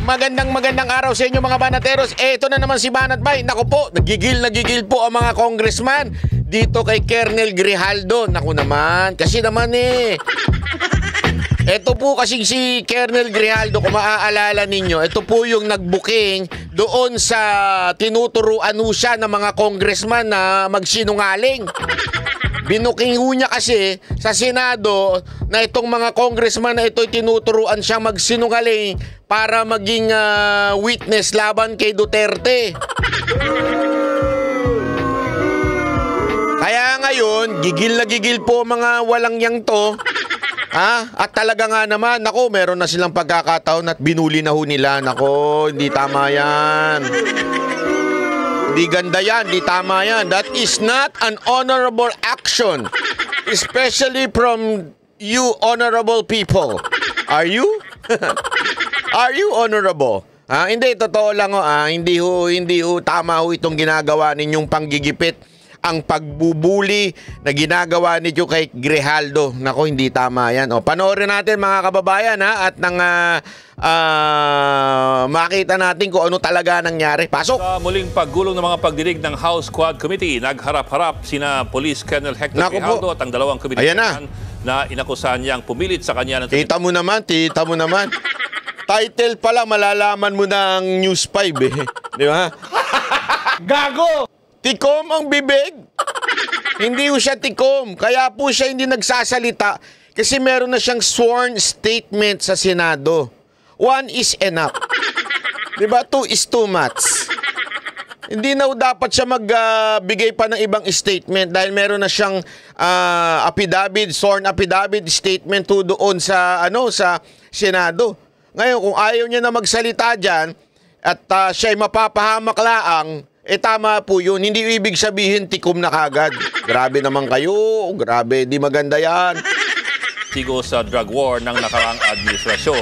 Magandang araw sa inyo mga banateros. Ito na naman si Banat Bay. Naku po, nagigil po ang mga congressman dito kay Colonel Grijaldo. Naku naman, kasi naman ito po kasing si Colonel Grijaldo, kung maaalala ninyo, ito po yung nagbuking doon sa tinuturuan siya ng mga congressman na magsinungaling. Binuking niya kasi sa Senado na itong mga congressman na ito'y tinuturuan siyang magsinungaling para maging witness laban kay Duterte. Kaya ngayon, gigil na gigil po mga walang yang to. At talaga nga naman, nako, meron na silang pagkakataon at binuli na ho nila. Nako, hindi tama yan. Hindi ganda yan, hindi tama yan. That is not an honorable action. Especially from you honorable people. Are you? Are you honorable? Hindi, totoo lang ho. Hindi ho tama ho itong ginagawa ninyong panggigipit. Ang pagbubuli na ginagawa nito kay Grijaldo. Nako, hindi tama yan. Panoorin natin mga kababayan at nang makita natin kung ano talaga nangyari. Pasok! Sa muling paggulong ng mga pagdinig ng House Quad Committee, nagharap-harap sina Police Colonel Hector Grijaldo at ang dalawang committee na inakusahan niyang pumilit sa kanya. Kita mo naman. Title pa lang, malalaman mo na ang News 5 Di ba? Gago! Tikom ang bibig. Hindi po siya tikom. Kaya po siya hindi nagsasalita kasi meron na siyang sworn statement sa Senado. 1 is enough. Diba? 2 is too much. Hindi na dapat siya magbigay pa ng ibang statement dahil meron na siyang affidavit, sworn affidavit statement to doon sa sa Senado. Ngayon, kung ayaw niya na magsalita diyan at siya'y mapapahamak laang, tama po yun. Hindi ibig sabihin tikom na kagad. Grabe naman kayo. Grabe, di maganda yan. Sigo sa drug war ng nakaraang administrasyon.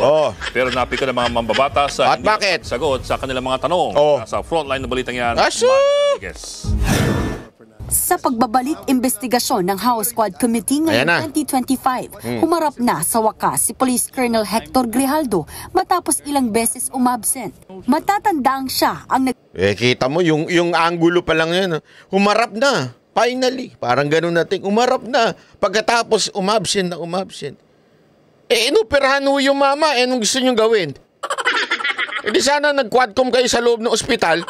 Pero napiko ng mga mambabatas sa sagot sa kanilang mga tanong. Sa frontline ng balitang yan. Sa pagbabalik investigasyon ng House Quad Committee ngayong 2025, humarap na sa wakas si Police Colonel Hector Grijaldo matapos ilang beses umabsent. Matatandang siya ang kita mo, yung angulo pa lang yun. Humarap na. Finally. Parang ganun natin. Umarap na. Pagkatapos umabsent na umabsent. Inoperahan ho yung mama. Anong gusto nyo gawin? Di sana nag-quadcom kayo sa loob ng ospital.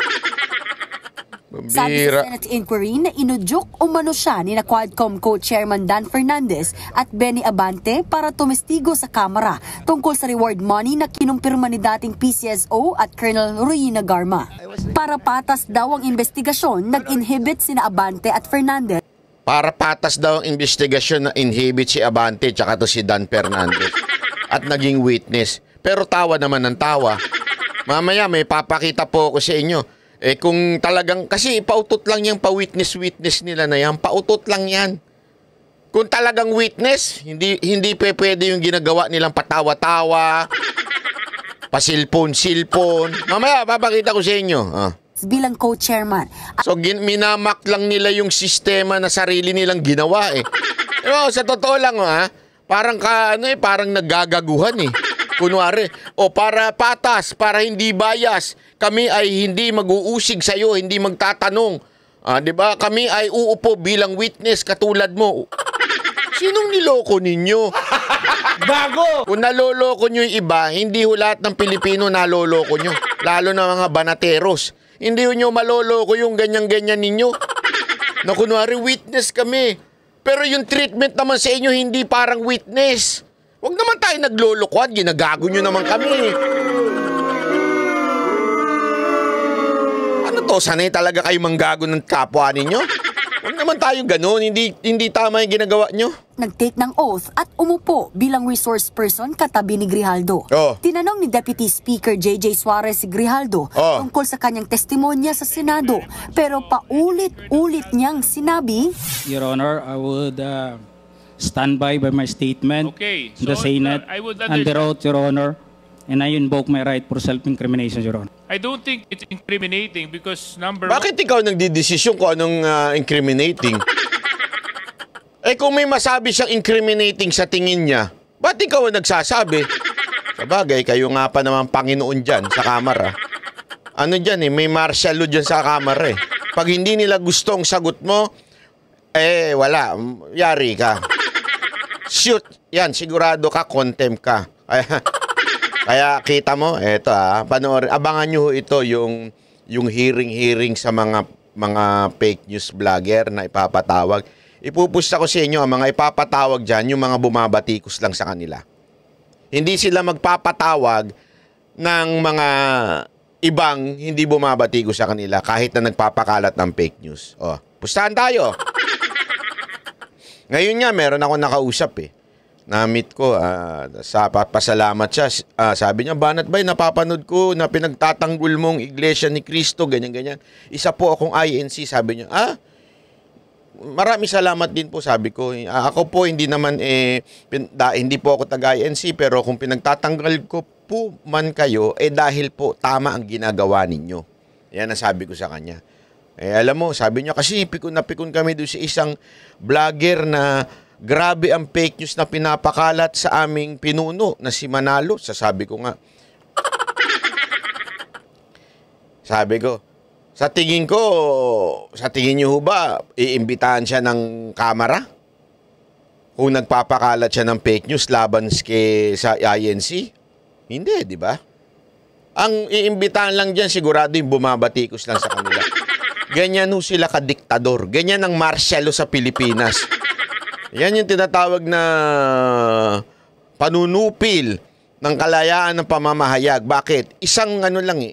Sabi sa Senate inquiry na inudyok umano siya ni na Quadcom co-chairman Dan Fernandez at Benny Abante para tumestigo sa Kamara tungkol sa reward money na kinumpirma ni dating PCSO at Colonel Ruina Garma. Para patas daw ang investigasyon, nag-inhibit sina Abante at Fernandez. Para patas daw ang investigasyon na inhibit si Abante tsaka to si Dan Fernandez at naging witness. Pero tawa naman ng tawa. Mamaya may papakita po ako sa inyo. Kung talagang, kasi pautot lang yung pa-witness nila na yan. Pautot lang yan. Kung talagang witness, hindi pwede yung ginagawa nilang patawa-tawa, pasilpon-silpon. Mamaya, papakita ko sa inyo. Bilang co-chairman. So, minamak lang nila yung sistema na sarili nilang ginawa Pero sa totoo lang, parang parang naggagaguhan Kunwari, para patas, para hindi bias, kami ay hindi mag-uusig sa'yo, hindi magtatanong. Diba? Kami ay uupo bilang witness katulad mo. Sinong niloko ninyo? Bago! Kung naloloko nyo yung iba, hindi ho lahat ng Pilipino naloloko nyo. Lalo na mga banateros. Hindi ho nyo maloloko yung ganyan-ganyan ninyo. Na kunwari, witness kami. Pero yung treatment naman sa inyo, hindi parang witness. Huwag naman tayo naglolokohan, ginagago nyo naman kami. Ano to, sanay talaga kayo manggago ng kapwa ninyo? Huwag naman tayo ganun, hindi tama yung ginagawa nyo. Nag-take ng oath at umupo bilang resource person katabi ni Grijaldo. Tinanong ni Deputy Speaker J.J. Suarez si Grijaldo tungkol sa kanyang testimonya sa Senado. Pero paulit-ulit niyang sinabi, Your Honor, I would stand by my statement in the Senate under oath, Your Honor, and I invoke my right for self-incrimination, Your Honor. I don't think it's incriminating because Bakit ikaw nagdidesisyon kung anong incriminating? Kung may masabi siyang incriminating sa tingin niya, ba't ikaw ang nagsasabi? Sabagay, kayo nga pa naman Panginoon dyan sa kamera. Ano dyan may martial law dyan sa kamera Pag hindi nila gustong sagot mo, wala, yari ka. Shoot, yan, sigurado ka, contempt ka. Kaya kita mo, eto panoorin, abangan nyo ito yung hearing sa mga fake news vlogger na ipapatawag. Ipupusta ko sa inyo, ang mga ipapatawag dyan, yung mga bumabatikos lang sa kanila. Hindi sila magpapatawag ng mga ibang hindi bumabatikos sa kanila kahit na nagpapakalat ng fake news. Pustahan tayo. Ngayon nga, meron ako nakausap Na-meet ko, pasalamat siya. Sabi niya, Banat Bay, napapanood ko na pinagtatanggol mong Iglesia ni Cristo, ganyan-ganyan. Isa po akong INC, sabi niya. Maraming salamat din po, sabi ko. Ako po, hindi naman, hindi po ako taga-INC, pero kung pinagtatanggal ko po man kayo, dahil po tama ang ginagawa ninyo. Yan ang sabi ko sa kanya. Alam mo, sabi niya, kasi pikon na pikon kami doon sa isang vlogger na grabe ang fake news na pinapakalat sa aming pinuno na si Manalo. Sabi ko nga. Sabi ko, sa tingin niyo ba, iimbitahan siya ng kamera? Kung nagpapakalat siya ng fake news laban sa INC? Hindi, di ba? Ang iimbitahan lang dyan, sigurado yung bumabatikos lang sa kanila. Ganyan sila kadiktador. Ganyan ang martial law sa Pilipinas. Yan yung tinatawag na panunupil ng kalayaan ng pamamahayag. Bakit? Isang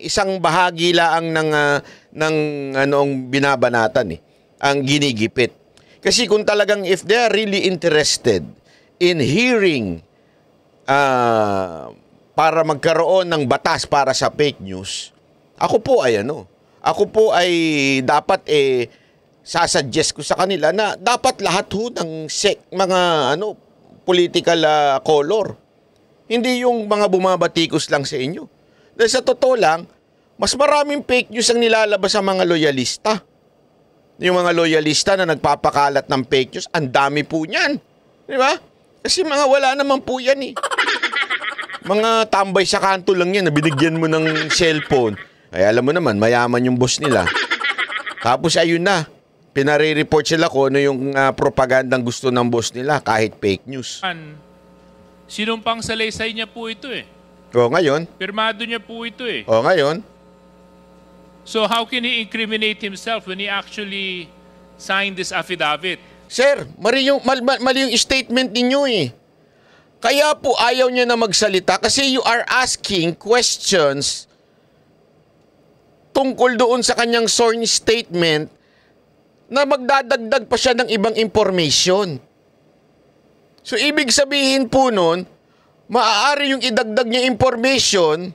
isang bahagi lang ng binabanatan ang ginigipit. Kasi kung talagang if they are really interested in hearing para magkaroon ng batas para sa fake news, ako po ay dapat sasuggest ko sa kanila na dapat lahat ng mga political color. Hindi yung mga bumabatikos lang sa inyo. Dahil sa totoo lang, mas maraming fake news ang nilalabas sa mga loyalista. Yung mga loyalista na nagpapakalat ng fake news, ang dami po niyan. Di ba? Kasi mga wala naman po yan Mga tambay sa kanto lang yan na binigyan mo ng cellphone. Ay alam mo naman, mayaman yung boss nila. Tapos ayun na. Pinare-report sila kung ano yung propagandang gusto ng boss nila kahit fake news. Sinumpang salaysay niya po ito ngayon? Pirmado niya po ito ngayon? So how can he incriminate himself when he actually signed this affidavit? Sir, mali yung statement ninyo Kaya po ayaw niya na magsalita kasi you are asking questions tungkol doon sa kanyang sworn statement na magdadagdag pa siya ng ibang information. So, ibig sabihin po nun, maaari yung idagdag niya information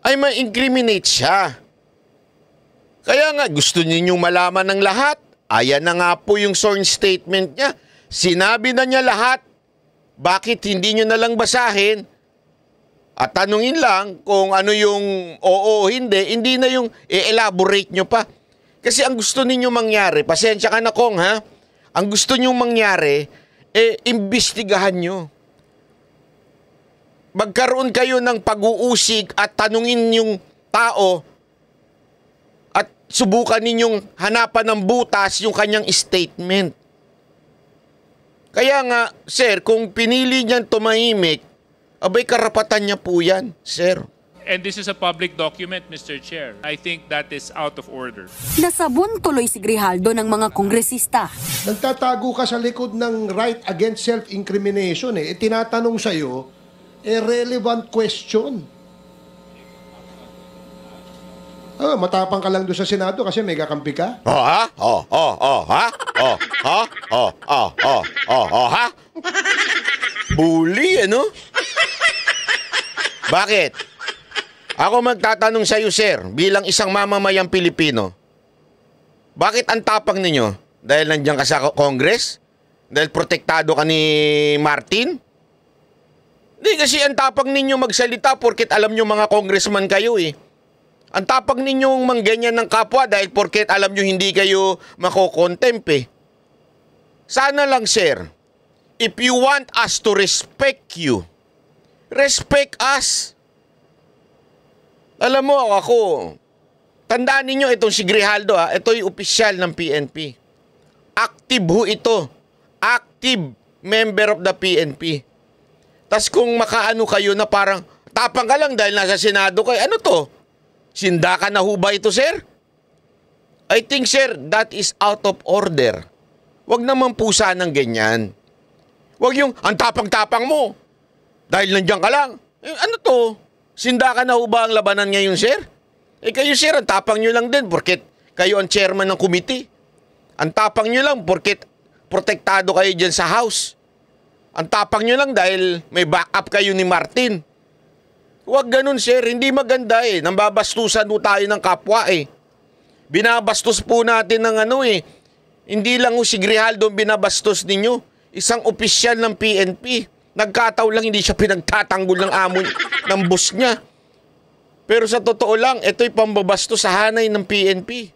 ay ma-incriminate siya. Kaya nga, gusto ninyong malaman ng lahat. Ayan na nga po yung sworn statement niya. Sinabi na niya lahat. Bakit hindi niyo na lang basahin? At tanungin lang kung ano yung oo o hindi na yung i-elaborate nyo pa. Kasi ang gusto ninyo mangyari, pasensya ka na Kong ang gusto nyo mangyari, imbestigahan nyo. Magkaroon kayo ng pag-uusig at tanungin yung tao at subukan ninyong hanapan ng butas yung kanyang statement. Kaya nga, sir, kung pinili niyan tumahimik, abay karapatan niya po yan, sir. And this is a public document, Mr. Chair. I think that is out of order. Nasabon tuloy si Grijaldo ng mga kongresista. Nagtatago ka sa likod ng right against self-incrimination tinatanong sa'yo, relevant question. Matapang ka lang doon sa Senado kasi may kakampi ka. Bully, Bakit? Ako magtatanong sa iyo, sir, bilang isang mamamayang Pilipino. Bakit ang tapang ninyo? Dahil nandiyan ka sa Congress? Dahil protektado ka ni Martin? Hindi, kasi ang tapang ninyo magsalita porket alam nyo mga congressman kayo Ang tapang ninyong mangganyan ng kapwa dahil porket alam nyo hindi kayo makokontempt Sana lang, sir, if you want us to respect you, Respect us. Alam mo ako, tandaan ninyo itong si Grijaldo ito'y opisyal ng PNP. Active ho ito. Active member of the PNP. Tas kung makaano kayo na parang tapang ka lang dahil nasa Senado kayo, ano to? Sindakan na ho ba ito, sir? I think, sir, that is out of order. Huwag naman po sanang ganyan. Huwag yung, ang tapang-tapang mo. Dahil nandiyan ka lang. Ano to? Sindakan na ho ba ang labanan ngayon, sir? Kayo, sir, ang tapang nyo lang din porket kayo ang chairman ng committee. Ang tapang nyo lang porket protektado kayo dyan sa house. Ang tapang nyo lang dahil may backup kayo ni Martin. Huwag ganun, sir. Hindi maganda Nambabastusan po tayo ng kapwa Binabastos po natin ng Hindi lang si Grijaldo ang binabastos ninyo. Isang opisyal ng PNP. Nagkataon lang hindi siya pinagtatanggol ng amo ng boss niya. Pero sa totoo lang, ito'y pambabastos sa hanay ng PNP.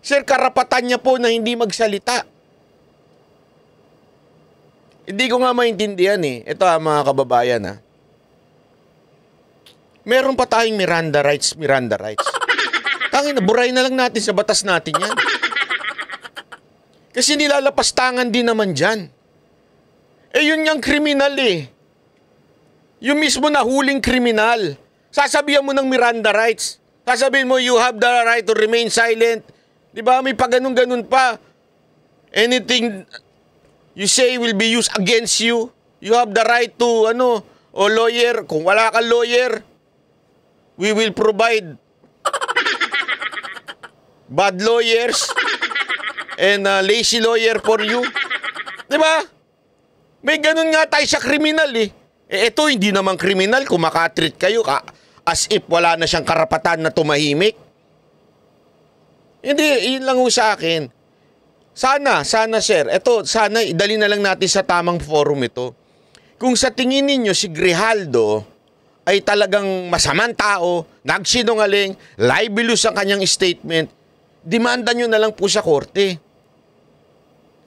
Sir, karapatan niya po na hindi magsalita. Hindi ko nga maintindihan Ito mga kababayan Meron pa tayong Miranda rights. Tangin na, buray na lang natin sa batas natin yan. Kasi nilalapastangan din naman dyan. Yun yung kriminal Yung mismo na huling kriminal. Sasabihan mo ng Miranda rights. Sasabihin mo, you have the right to remain silent. Diba? May ganun pa. Anything you say will be used against you. You have the right to, lawyer. Kung wala kang lawyer, we will provide bad lawyers and lazy lawyer for you. Diba? May ganun nga tayo sa kriminal ito hindi naman kriminal kung makatreat kayo as if wala na siyang karapatan na tumahimik. Hindi, yun lang sa akin. Sana sir, sana idali na lang natin sa tamang forum ito. Kung sa tingin ninyo si Grijaldo ay talagang masamang tao, nagsinungaling, libelous ang kanyang statement, demanda nyo na lang po sa korte.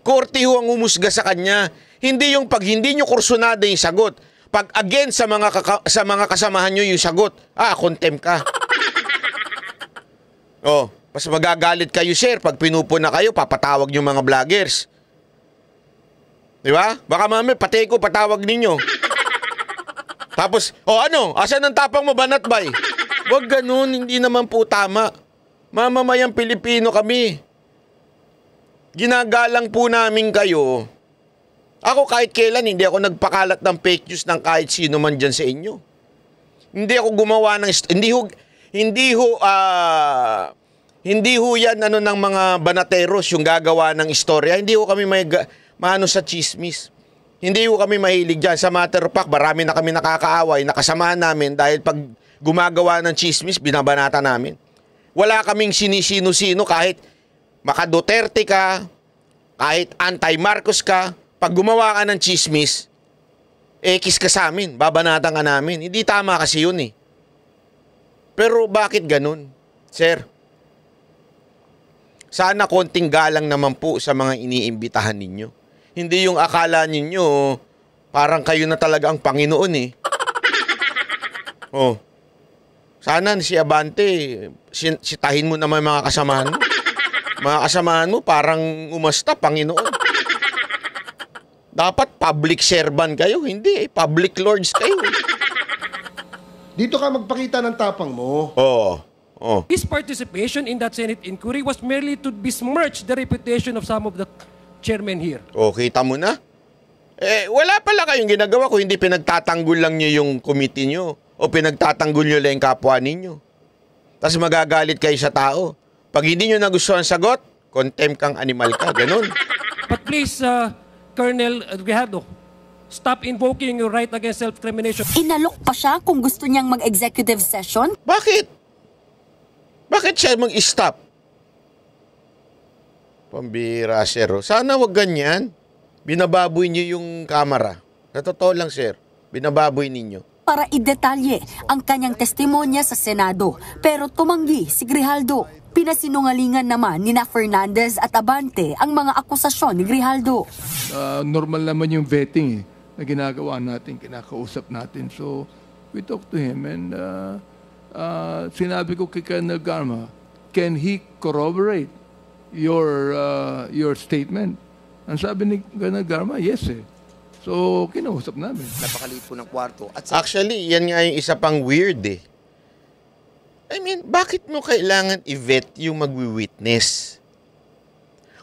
Korte ho ang umusga sa kanya. Hindi yung pag hindi nyo kursunada yung sagot. Pag again sa mga kasamahan nyo yung sagot, contempt ka. Mas magagalit kayo, sir, pag pinupuna kayo, papatawag yung mga vloggers. Diba? Baka mami, pati ko patawag ninyo. Tapos, asan ang tapang mo, Banatbay? Huwag ganun, hindi naman po tama. Mamamayang Pilipino kami. Ginagalang po namin kayo. Ako kahit kailan, hindi ako nagpakalat ng fake news ng kahit sino man dyan sa inyo. Hindi ako gumawa ng... Hindi ho yan ng mga banateros yung gagawa ng istorya. Hindi ho kami maano sa chismis. Hindi ho kami mahilig dyan. Sa matter of fact, marami na kami nakakaaway, nakasamahan namin dahil pag gumagawa ng chismis, binabanata namin. Wala kaming sinisino-sino kahit maka-Duterte ka, kahit anti-Marcos ka, pag gumawa ka ng chismis, kiss ka sa amin, babanatan ka namin. Hindi tama kasi yun Pero bakit ganun, sir? Sana konting galang naman po sa mga iniimbitahan ninyo. Hindi yung akala ninyo, parang kayo na talaga ang Panginoon Sana si Abante, sitahin mo naman mga kasamahan mo. Mga kasamahan mo parang umasta, Panginoon. Dapat public servant kayo, hindi public lords kayo. Dito ka magpakita ng tapang mo. His participation in that Senate inquiry was merely to besmirch the reputation of some of the chairmen here. Kita mo na? Wala pala kayong ginagawa kung hindi pinagtatanggol lang nyo yung committee nyo o pinagtatanggol nyo lang yung kapwa ninyo. Tapos magagalit kayo sa tao. Pag hindi nyo nagustuhan sagot, contempt kang animal ka. Ganun. But please, Colonel Grijaldo, stop invoking your right against self-crimination. Inalok pa siya kung gusto niyang mag-executive session? Bakit? Bakit siya mag-stop? Pambira, sir. Sana wag ganyan. Binababoy niyo yung kamera. Sa totoo lang, sir. Binababoy ninyo. Para idetalye ang kanyang testimonya sa Senado. Pero tumanggi si Grijaldo. Pinasinungalingan naman ni Fernandez at Abante ang mga akusasyon ni Grijaldo. Normal naman yung vetting na ginagawa natin, kinakausap natin. So, we talked to him and sinabi ko kay Colonel Garma, can he corroborate your statement? Ang sabi ni Colonel Garma, yes eh. So, kinausap namin. Napakaliit po ng kwarto. At actually, yan nga yung isa pang weird eh. I mean, bakit mo kailangan i-vet yung magwi-witness?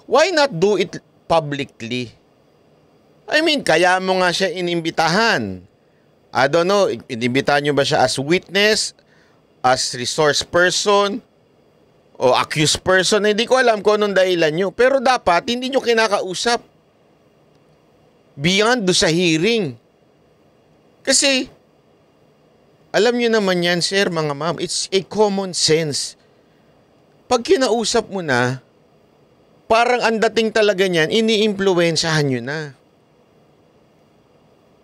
Why not do it publicly? I mean, kaya mo nga siya inimbitahan. I don't know, inimbitahan nyo ba siya as witness, as resource person, o accused person? Hindi ko alam kung anong dahilan nyo. Pero dapat, hindi nyo kinakausap. Beyond do sa hearing. Kasi, alam nyo naman yan, sir, mga ma'am, it's a common sense. Pag kinausap mo na, parang ang dating talaga niyan, ini-impluwensyahan nyo na.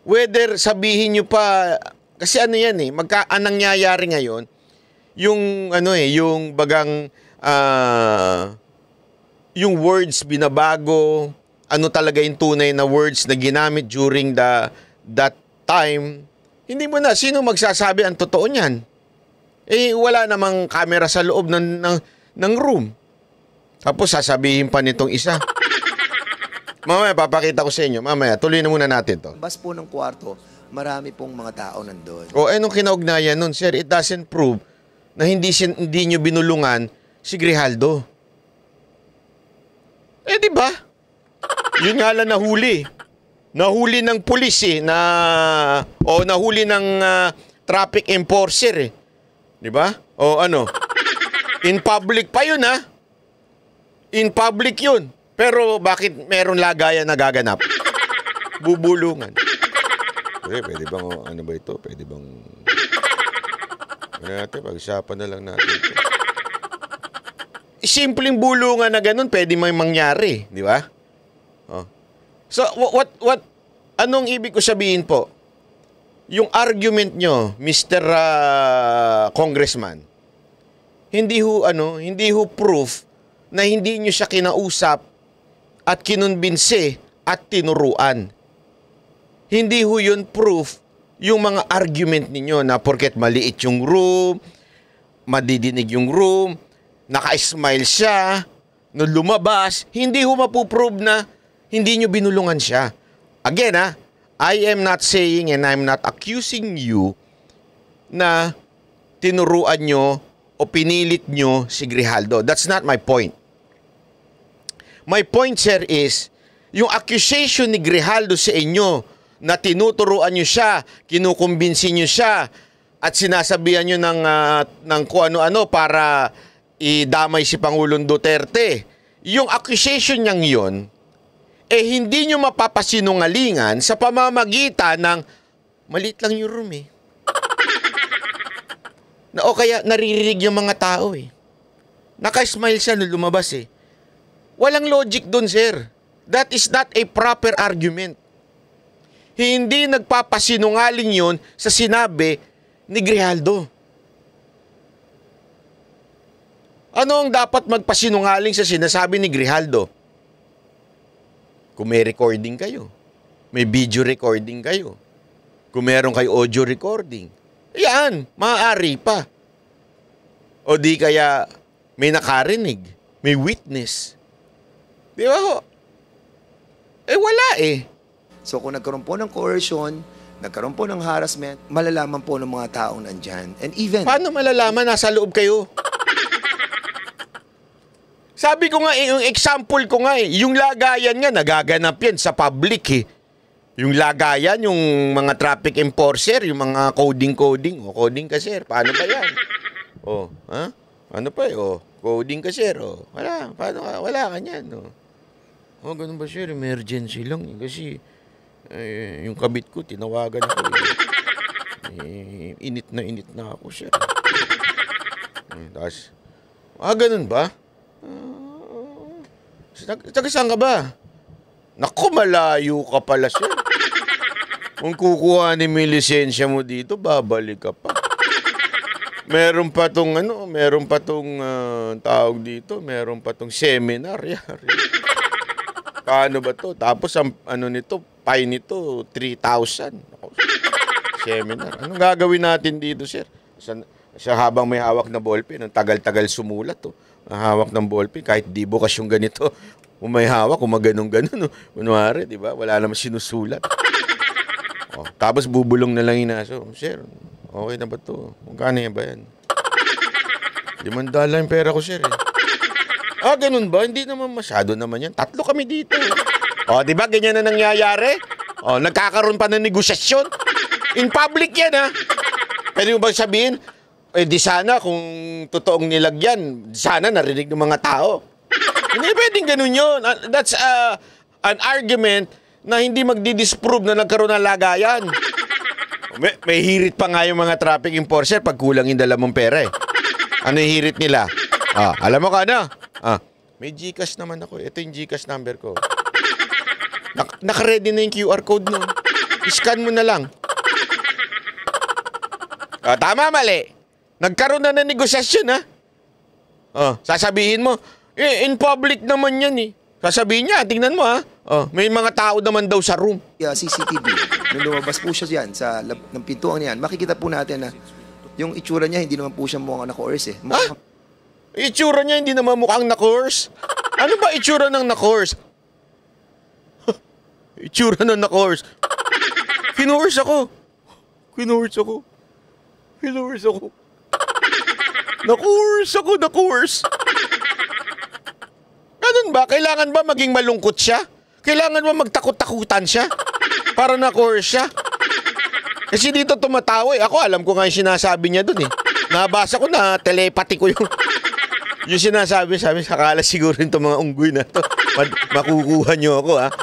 Whether sabihin nyo pa, kasi ano yan eh, ang nangyayari ngayon, yung yung bagang, yung words binabago, ano talaga yung tunay na words na ginamit during that time, hindi mo na, sino magsasabi ang totoo niyan? Eh, wala namang camera sa loob ng room. Tapos sasabihin pa nitong isa. Mamaya, papakita ko sa inyo. Mamaya, tuloy na muna natin to. Bas po ng kwarto, marami pong mga tao nandun. O, anong kinaugnayan nun, sir? It doesn't prove na hindi nyo binulungan si Grijaldo. Eh, di ba? Yun nga lang nahuli. Nahuli ng pulis eh, nahuli ng traffic enforcer eh. Di ba? O ano? In public pa yun ha? In public yun. Pero bakit meron lagayan na gaganap? Bubulungan. Pwede bang, ano ba ito? Pwede bang, pag-usapan na lang natin ito. Simpleng bulungan na ganun, pwede may mangyari. Di ba? Oh. So, anong ibig ko sabihin po? Yung argument nyo, Mr. Congressman, hindi ho proof na hindi nyo siya kinausap at kinumbinse at tinuruan. Hindi ho yun proof yung mga argument ninyo na porket maliit yung room, madidinig yung room, naka-smile siya, nung lumabas, hindi ho mapuprove na hindi nyo binulungan siya. Again I am not saying and I'm not accusing you na tinuruan nyo o pinilit nyo si Grijaldo. That's not my point. My point, sir, is yung accusation ni Grijaldo sa inyo na tinuturuan nyo siya, kinukumbinsi nyo siya, at sinasabihan nyo ng kung ano-ano para idamay si Pangulong Duterte. Yung accusation niyang yun, hindi nyo mapapasinungalingan sa pamamagitan ng maliit lang yung room eh. O kaya naririnig yung mga tao eh. Naka-smile siya nung lumabas eh. Walang logic dun, sir. That is not a proper argument. Hindi nagpapasinungaling yun sa sinabi ni Grijaldo. Ano ang dapat magpasinungaling sa sinasabi ni Grijaldo? Kung may recording kayo, may video recording kayo, kung meron kayo audio recording, yan, maaari pa. O di kaya may nakarinig, may witness. Di ba ho? Wala eh. So kung nagkaroon po ng coercion, nagkaroon po ng harassment, malalaman po ng mga taong nandyan. And even... Paano malalaman? Nasa loob kayo. Sabi ko nga yung example ko nga yung lagayan nga, nagaganap yan sa public eh. Yung lagayan, yung mga traffic enforcer, yung mga coding. O, coding ka, sir. Paano ba yan? O, ha? Ano pa eh? O, coding ka, sir. O, wala. Paano ka? Wala ka niyan. O, ganun ba, sir? Emergency lang. Kasi, yung kabit ko, tinawagan ako. Init na ako, sir. Tapos, ganun ba? Taga saan ka ba? Naku, malayo ka pala, sir. Kung kukuhanin mo yung lisensya mo dito, babalik ka pa. Meron pa tong tawag dito, meron pa tong seminar. Paano ba to? Tapos ang nito, fine nito, 3,000. Seminar. Anong gagawin natin dito, sir? Sa habang may hawak na ballpen, ang tagal-tagal sumulat. Ang hawak ng ballpen, kahit di bukas yung ganito, kung may hawak, kung maganon-ganon. Kunwari, di ba? Wala naman sinusulat. Tapos bubulong na lang inaso. Sir, okay na ba to? Magkano yan ba yan? 500 yung pera ko, sir. Ganun ba? Hindi naman masyado naman yan. 3 kami dito. Di ba? Ganyan na nangyayari? Nagkakaroon pa ng negosasyon. In public yan, ha? Pwede mo bang sabihin, di sana kung totoong nilagyan, sana narinig ng mga tao. Hindi pwedeng ganun yun. That's an argument na hindi magdi-disprove na nagkaroon ng lagayan. May hirit pa nga yung mga traffic enforcer pag kulang yung dala mong pera eh. Ano yung hirit nila? Alam mo ka na? May GCash naman ako. Ito yung GCash number ko. Naka-ready na yung QR code nun. I-scan mo na lang. Tama, mali. Nagkaroon na ng negosasyon, ha? Sasabihin mo, in public naman yan, eh. Sasabihin niya, tingnan mo, ha? May mga tao naman daw sa room. CCTV, nung lumabas po siya yan sa ng pintuan niyan, makikita po natin na yung itsura niya, hindi naman po siya mukhang na-coerce, eh. Itsura niya, hindi naman mukhang na-coerce? Ano ba itsura ng na-coerce? Itsura ng na-coerce. Kino-coerce ako. Na-coerce. Ganun ba? Kailangan ba maging malungkot siya? Kailangan ba magtakot-takutan siya? Para na-coerce siya? Kasi dito tumatawa eh. Ako alam ko nga yung sinasabi niya dun eh. Nabasa ko na telepathy ko yung sinasabi. Sabi, akala siguro itong mga unggoy na to. Makukuha niyo ako, ha?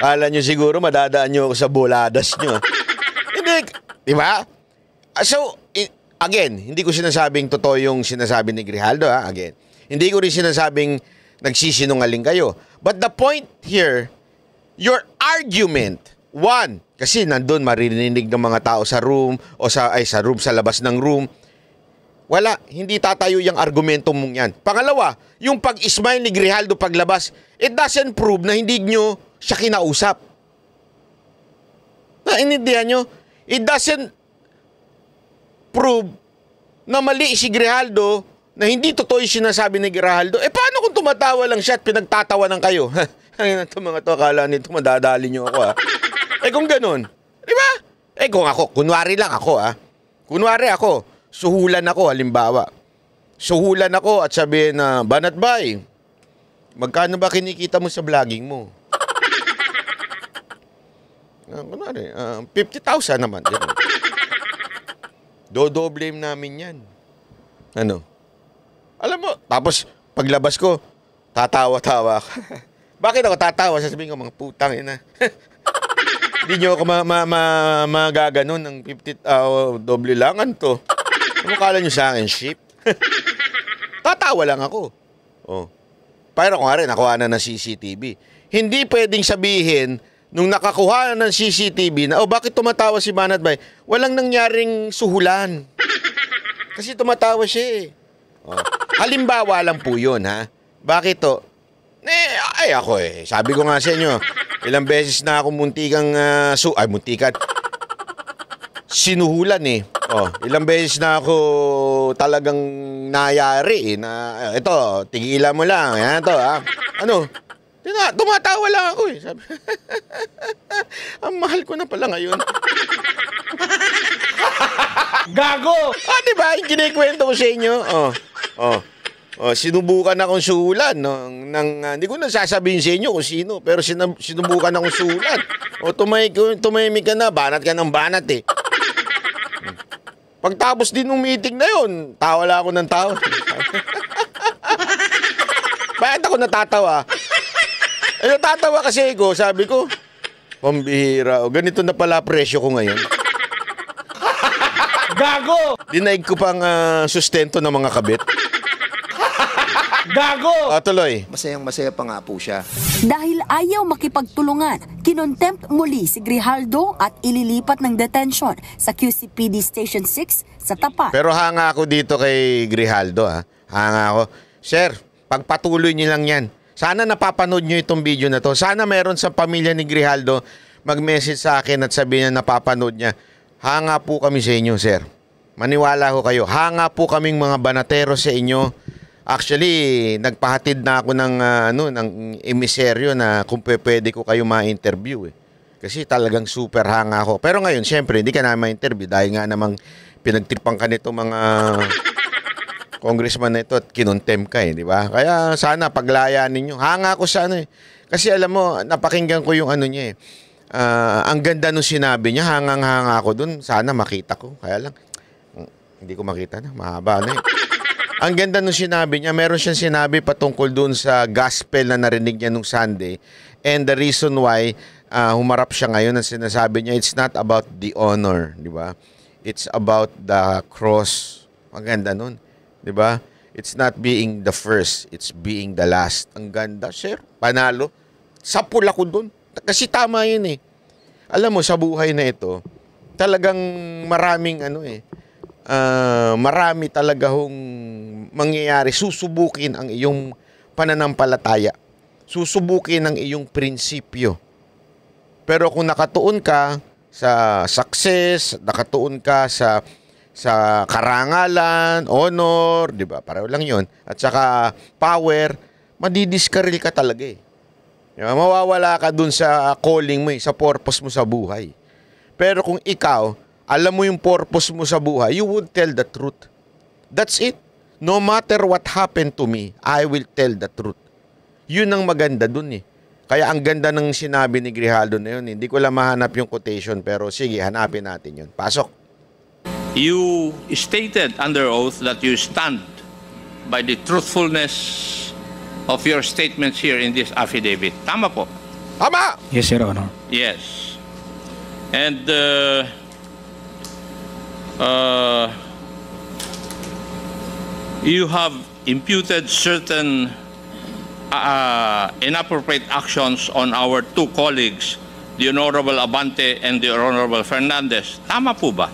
Akala niyo siguro madadaan niyo ako sa boladas niyo, ha? Hindi, di ba? So, again, hindi ko sinasabing totoo yung sinasabi ni Grijaldo, ha? Again, hindi ko rin sinasabing nagsisinungaling kayo. But the point here, your argument, one, kasi nandun maririnig ng mga tao sa room o sa labas ng room. Wala, hindi tatayo yung argumento mong yan. Pangalawa, yung pag-smile ni Grijaldo paglabas, it doesn't prove na hindi nyo siya kinausap. Naintindihan nyo? It doesn't prove na mali si Grijaldo, na hindi totoo yung sinasabi ni Grijaldo. Paano kung tumatawa lang siya at pinagtatawanan kayo? Ito mga to, akala nito madadali nyo ako, ha? Kung ganun, di ba? Kung ako, kunwari lang ako, ha? Kunwari ako, suhulan ako, halimbawa. Suhulan ako at sabihin na, Banat Bay, magkano ba kinikita mo sa vlogging mo? Kunwari, 50,000 naman. Dodoblame namin yan. Ano? Alam mo, tapos paglabas ko, tatawa-tawa. Bakit ako tatawa? Sasabihin ko, mga putang ina. Hindi nyo ako magaganon ng 50, doble langan to. Ano kala nyo sa akin, ship? Tatawa lang ako. Pero kung nga rin, nakuha na ng CCTV. Hindi pwedeng sabihin, nung nakakuha na ng CCTV na, bakit tumatawa si Banat Bay? Walang nangyaring suhulan. Kasi tumatawa siya, eh. Halimbawa lang po yun, ha? Bakit to? Ako eh. Sabi ko nga sa inyo, ilang beses na ako muntikan sinuhulan eh. Ilang beses na ako talagang nayari eh. Ito, tigilan mo lang. Yan to, ha? Ano? Tumatawa lang ako eh. Sabi, ang mahal ko na pala ngayon. Gago! Diba? Yung kinikwento ko sa inyo. Sinubukan akong suhulan. Hindi ko na sasabihin sa inyo kung sino. Pero sinubukan akong suhulan. Tumahimik ka na. Banat ka ng banat eh. Pagtapos din ng meeting na yun, tawa lang ako ng tawa. Bakit ako natatawa? Natatawa kasi ko, sabi ko, pambihira. Ganito na pala presyo ko ngayon. Gago! Dinaig ko pang sustento ng mga kabit. Gago! Tuloy. Masayang-masaya pa nga po siya. Dahil ayaw makipagtulungan, kinontempt muli si Grijaldo at ililipat ng detention sa QCPD Station 6 sa Tapat. Pero hanga ako dito kay Grijaldo, ha? Hanga ako. Sir, pagpatuloy niyo lang yan. Sana napapanood nyo itong video na to. Sana meron sa pamilya ni Grijaldo mag-message sa akin at sabihin niya napapanood niya, hanga po kami sa inyo, sir. Maniwala ho kayo. Hanga po kaming mga banatero sa inyo. Actually, nagpahatid na ako ng ng emiseryo na kung pwede ko kayo ma-interview eh. Kasi talagang super hanga ako. Pero ngayon, syempre, hindi ka na ma-interview dahil nga namang pinagtripan ka nito mga congressman na ito at kinuntem ka eh, di ba? Kaya sana paglaya ninyo. Hanga ako sa eh. Kasi alam mo, napakinggan ko yung niya eh. Ang ganda nung sinabi niya, hangang-hanga ako dun. Sana makita ko. Kaya lang, hindi ko makita na. Mahaba na eh. Ang ganda nung sinabi niya, meron siyang sinabi patungkol dun sa gospel na narinig niya nung Sunday. And the reason why humarap siya ngayon ang sinasabi niya, it's not about the honor, di ba? It's about the cross. Maganda nun, di ba? It's not being the first, it's being the last. Ang ganda, sir. Panalo. Sapul ako dun. Kasi tama yun eh. Alam mo, sa buhay na ito, talagang maraming marami talaga hong mangyayari. Susubukin ang iyong pananampalataya. Susubukin ang iyong prinsipyo. Pero kung nakatuon ka sa success, nakatuon ka sa karangalan, honor, di ba? Pareho lang yun. At saka power, madidiskaril ka talaga eh. Diba? Mawawala ka dun sa calling mo sa purpose mo sa buhay. Pero kung ikaw, alam mo yung purpose mo sa buhay, you would tell the truth. That's it. No matter what happened to me, I will tell the truth. Yun ang maganda dun eh. Kaya ang ganda ng sinabi ni Grijaldo na yun. Hindi ko lang mahanap yung quotation, pero sige, hanapin natin yun. Pasok. You stated under oath that you stand by the truthfulness of your statements here in this affidavit. Tama po? Tama! Yes, Your Honor. Yes. And you have imputed certain inappropriate actions on our two colleagues, the Honorable Abante and the Honorable Fernandez. Tama po ba?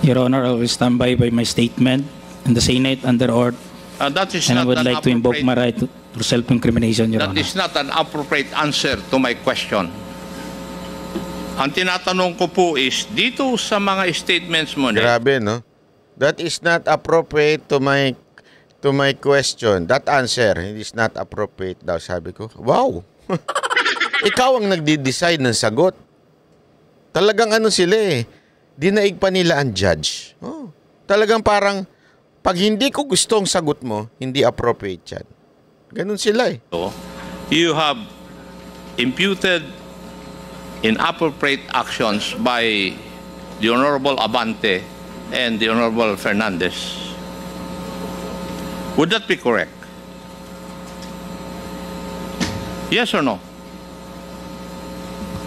Your Honor, I will stand by my statement in the Senate under oath. That is And I not would an like to invoke my right to self-incrimination, Your That Honor. is not an appropriate answer to my question. Ang tinatanong ko po is, dito sa mga statements mo na, Grabe, no? That is not appropriate to my question. That answer is not appropriate daw, sabi ko. Wow! Ikaw ang nagdi-decide ng sagot. Talagang sila eh. Dinaig pa nila ang judge. Oh. Talagang parang, pag hindi ko gustong sagot mo, hindi appropriate yan. Ganun sila eh. you have imputed inappropriate actions by the Honorable Abante and the Honorable Fernandez. Would that be correct? Yes or no?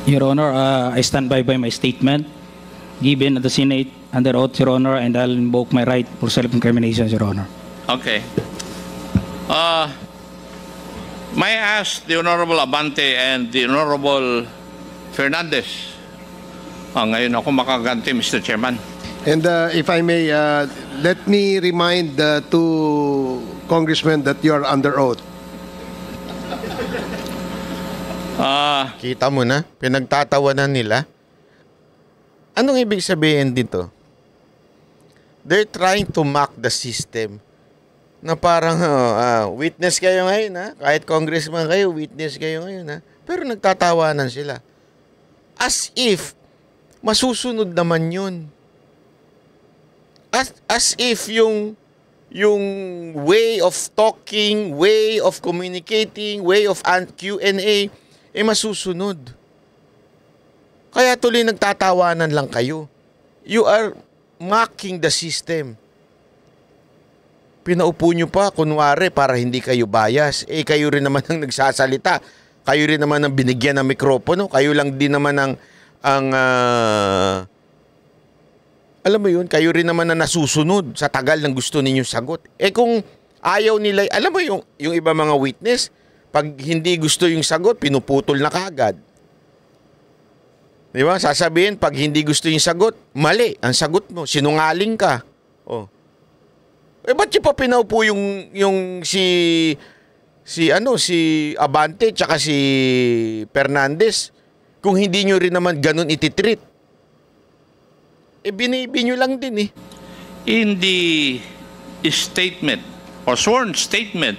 Your Honor, I stand by my statement given at the Senate under oath, Your Honor, and I'll invoke my right for self-incrimination, Your Honor. Okay. May I ask the Honorable Abante and the Honorable Fernandez? Ngayon ako makaganti, Mr. Chairman. And if I may, let me remind the two congressmen that you are under oath. Kita mo na, pinagtatawanan nila. Anong ibig sabihin dito? They're trying to mock the system. Na parang, witness kayo ngayon, ha? Kahit congressman kayo, witness kayo ngayon, ha? Pero nagtatawanan sila. As if, masusunod naman yun. As if yung way of talking, way of communicating, way of Q&A, masusunod. Kaya tuloy nagtatawanan lang kayo. You are mocking the system. Pinaupo nyo pa, kunwari, para hindi kayo bias. Kayo rin naman ang nagsasalita. Kayo rin naman ang binigyan ng mikropono. Kayo lang din naman alam mo yun, kayo rin naman na nasusunod sa tagal ng gusto ninyong sagot. Kung ayaw nila, alam mo yung iba mga witness, pag hindi gusto yung sagot, pinuputol na kaagad. Di ba? Sasabihin, pag hindi gusto yung sagot, mali ang sagot mo, sinungaling ka. Oh. Ba't yung pa pinaupo yung si Abante tsaka si Fernandez? kung hindi nyo rin naman ganun ititreat? Binibi nyo lang din eh. In the statement or sworn statement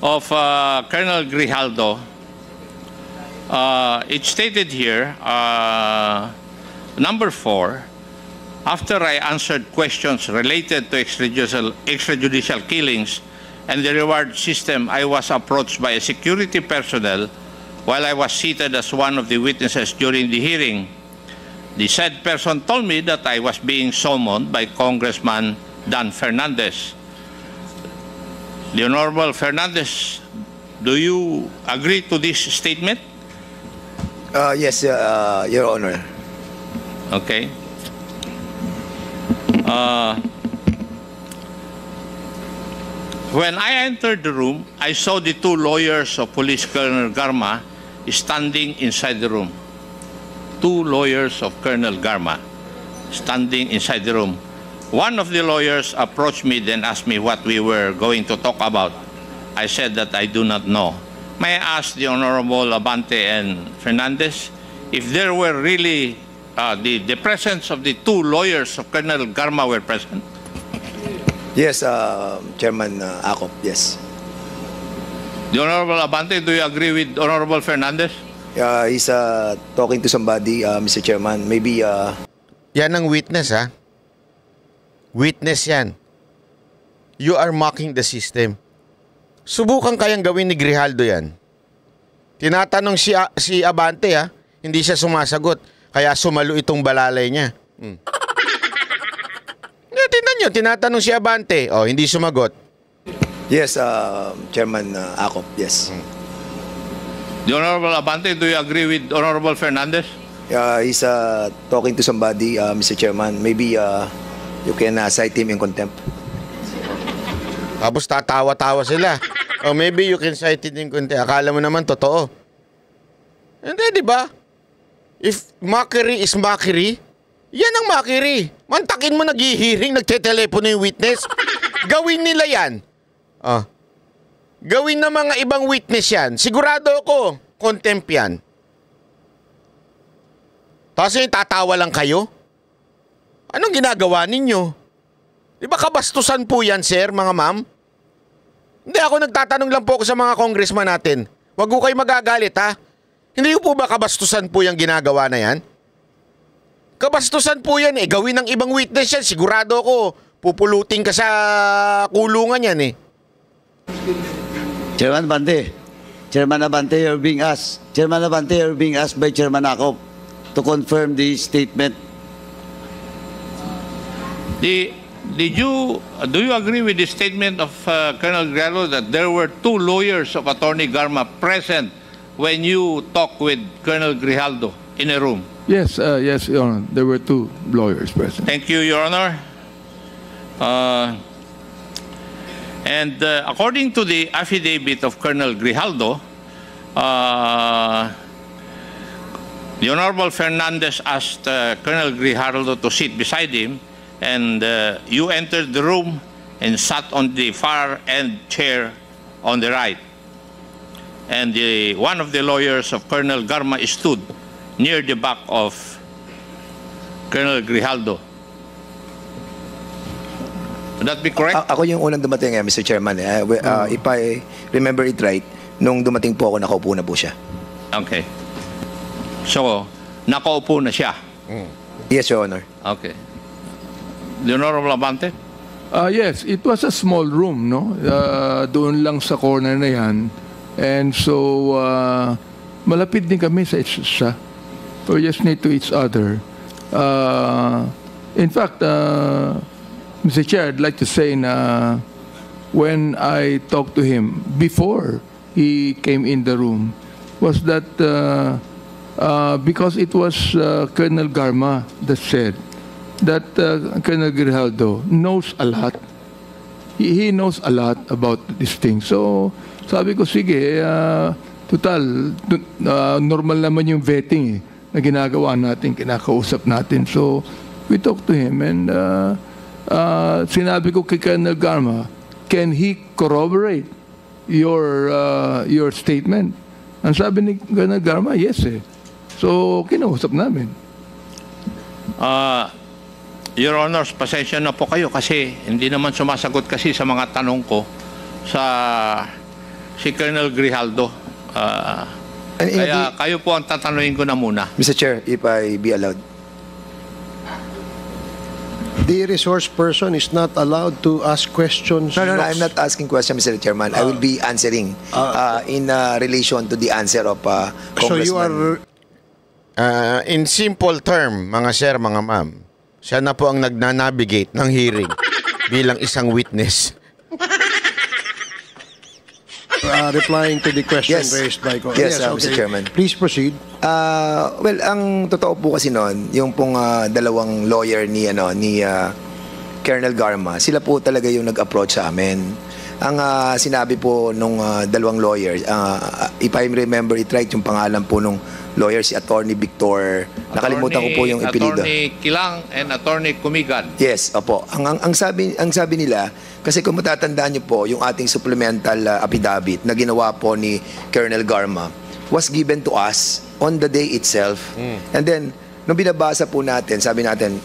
of Colonel Grijaldo, it stated here, number 4, after I answered questions related to extrajudicial killings and the reward system, I was approached by a security personnel while I was seated as one of the witnesses during the hearing. The said person told me that I was being summoned by Congressman Dan Fernandez. The Honorable Fernandez, do you agree to this statement? Yes, Your Honor. Okay. When I entered the room, I saw the 2 lawyers of Police Colonel Garma standing inside the room. 2 lawyers of Colonel Garma standing inside the room. One of the lawyers approached me, then asked me what we were going to talk about. I said that I do not know. May I ask the Honorable Abante and Fernandez if there were really the presence of the 2 lawyers of Colonel Garma were present? Yes, Chairman Acop, yes. The Honorable Abante, do you agree with Honorable Fernandez? He's talking to somebody, Mr. Chairman. Maybe... Yan ang witness, ha? Witness yan. You are mocking the system. Subukan kayang gawin ni Grijaldo yan. Tinatanong si Abante, ha? Hindi siya sumasagot. Kaya sumalo itong balalay niya. Tingnan nyo, tinatanong si Abante. Oh, hindi sumagot. Yes, Chairman Acop, yes. The Honorable Abante, do you agree with Honorable Fernandez? He's talking to somebody, Mr. Chairman. Maybe you can cite him in contempt. Tapos tatawa-tawa sila. Oh, maybe you can cite him in contempt. Akala mo naman totoo. Hindi, di ba? If mockery is mockery, yan ang mockery. Mantakin mo nag-hearing, nagte-telepono yung witness. Gawin nila yan. Oh. Gawin ng mga ibang witness yan. Sigurado ako, contempt yan. Tapos yung tatawa lang kayo? Anong ginagawa ninyo? Di ba kabastusan po yan, sir, mga ma'am? Hindi, ako nagtatanong lang po ako sa mga congressman natin. Huwag ko kayo magagalit, ha? Hindi po ba kabastusan po yung ginagawa na yan? Kabastusan po yan eh. Gawin ng ibang witness yan. Sigurado ako, pupulutin ka sa kulungan yan eh. Chairman Abante, you're being asked. Chairman Abante, you're being asked by Chairman Acop to confirm the statement. Do you agree with the statement of Colonel Grijaldo that there were 2 lawyers of Attorney Garma present when you talked with Colonel Grijaldo in a room? Yes, yes, Your Honor. There were 2 lawyers present. Thank you, Your Honor. And according to the affidavit of Colonel Grijaldo, the Honorable Fernandez asked Colonel Grijaldo to sit beside him, and you entered the room and sat on the far end chair on the right. And one of the lawyers of Colonel Garma stood near the back of Colonel Grijaldo. Would that be correct? Ako yung unang dumating, Mr. Chairman. If I remember it right, nung dumating po ako, nakaupo na po siya. Okay. So, nakaupo na siya? Yes, Your Honor. Okay. The Honorable Abante? Yes, it was a small room, no? Doon lang sa corner na yan. And so, malapit din kami sa isa. We're just near to each other. In fact, Mr. Chair, I'd like to say na when I talked to him before he came in the room was that because it was Colonel Garma that said that Colonel Grijaldo knows a lot. He knows a lot about this thing. So sabi ko, sige, total, normal naman yung vetting na ginagawa natin, kinakausap natin. So we talked to him and sinabi ko kay Colonel Garma, can he corroborate your statement? Ang sabi ni Colonel Garma, yes eh. So, kinausap namin. Your Honors, pasensya na po kayo kasi hindi naman sumasagot kasi sa mga tanong ko si Colonel Grijaldo. Kaya kayo po ang tatanungin ko na muna. Mr. Chair, if I be allowed. The resource person is not allowed to ask questions. No, I'm not asking questions, Mr. Chairman. I will be answering in relation to the answer of Congressman. So you are... in simple term, mga sir, mga ma'am, siya na po ang nagnanavigate ng hearing bilang isang witness. Replying to the question raised by Yes, Mr. Chairman. Please proceed. Well, ang totoo po kasi noon, yung pong dalawang lawyer ni Colonel Garma, sila po talaga yung nag-approach sa amin. Ang sinabi po nung dalawang lawyer, if I remember it right, yung pangalan po nung lawyer, si Attorney Victor, nakalimutan ko po yung ipilido. Attorney Kilang and Attorney Kumigan. Yes, opo. Ang sabi nila, kasi kung matatandaan niyo po, yung ating supplemental affidavit na ginawa po ni Colonel Garma was given to us on the day itself. And then, nung binabasa po natin, sabi natin,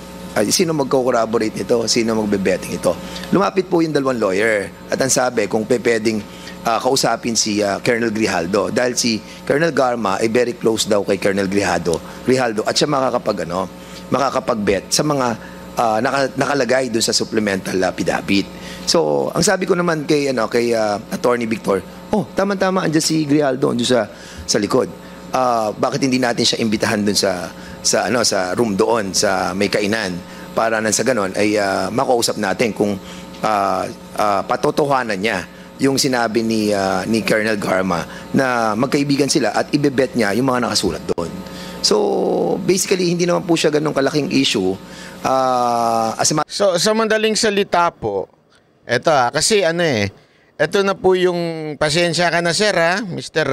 sino magko-corroborate nito? Sino magbe-betting ito? Lumapit po yung dalawang lawyer. At ang sabi, kung pwedeng kausapin si Colonel Grijaldo. Dahil si Colonel Garma ay very close daw kay Colonel Grijaldo. At siya makakapag-bet sa mga nakalagay doon sa supplemental affidavit. So, ang sabi ko naman kay Attorney Victor, tama-tama, andyan si Grijaldo andyan sa likod. Bakit hindi natin siya imbitahan doon sa room doon sa may kainan para nang sa ganon ay makausap natin kung patotohanan niya yung sinabi ni Colonel Garma na magkaibigan sila at ibebet niya yung mga nakasulat doon. So, basically, hindi naman po siya ganun kalaking issue. So, sa madaling salita po, eto kasi eto na po yung pasensya ka na sir Mr.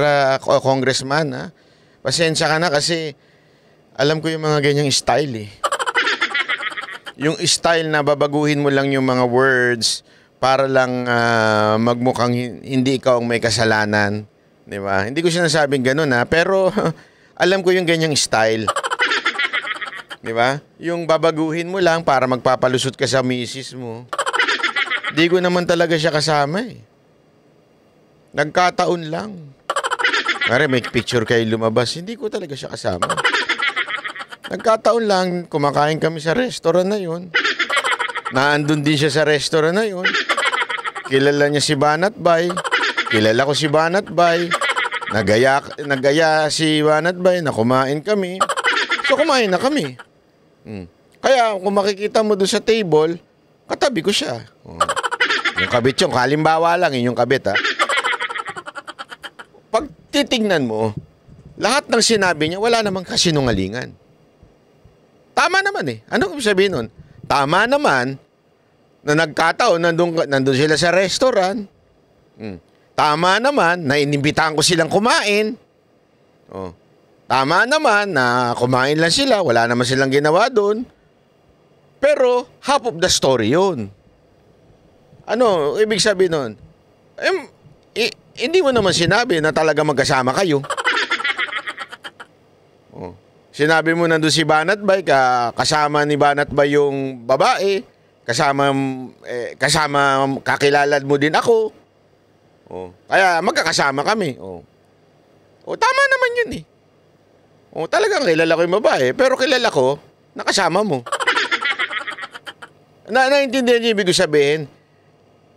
Congressman pasensya ka na kasi alam ko yung mga ganyang style yung style na babaguhin mo lang yung mga words para lang magmukhang hindi ikaw ang may kasalanan, di ba? Hindi ko sinasabing ganun pero alam ko yung ganyang style. Di ba? Yung babaguhin mo lang para magpapalusot ka sa misis mo. Di ko naman talaga siya kasama Nagkataon lang. Mare, may picture kayo lumabas. Hindi ko talaga siya kasama. Nagkataon lang, kumakain kami sa restaurant na yun. Naandun din siya sa restaurant na yun. Kilala niya si Banat Bay. Kilala ko si Banat Bay. Nagaya si Banat Bay na kumain kami. So kumain na kami. Kaya kung makikita mo doon sa table, katabi ko siya. Yung kabit yung kalimbawa lang yung kabit Pag titingnan mo, lahat ng sinabi niya wala namang kasinungalingan. Tama naman Ano kung sabihin nun? Tama naman na nagkataon nandun sila sa restaurant. Tama naman na inimbitahan ko silang kumain. Tama naman na kumain lang sila, wala naman silang ginawa doon. Pero half of the story yun. Ano ibig sabihin nun? Hindi mo naman sinabi na talaga magkasama kayo. Sinabi mo nandun si Banat Bay, kasama ni Banat Bay yung babae, kasama kakilala mo din ako. Kaya magkakasama kami. Tama naman yun talagang kilala ko yung babae, pero kilala ko, nakasama mo. Naintindihan niyo ibig sabihin?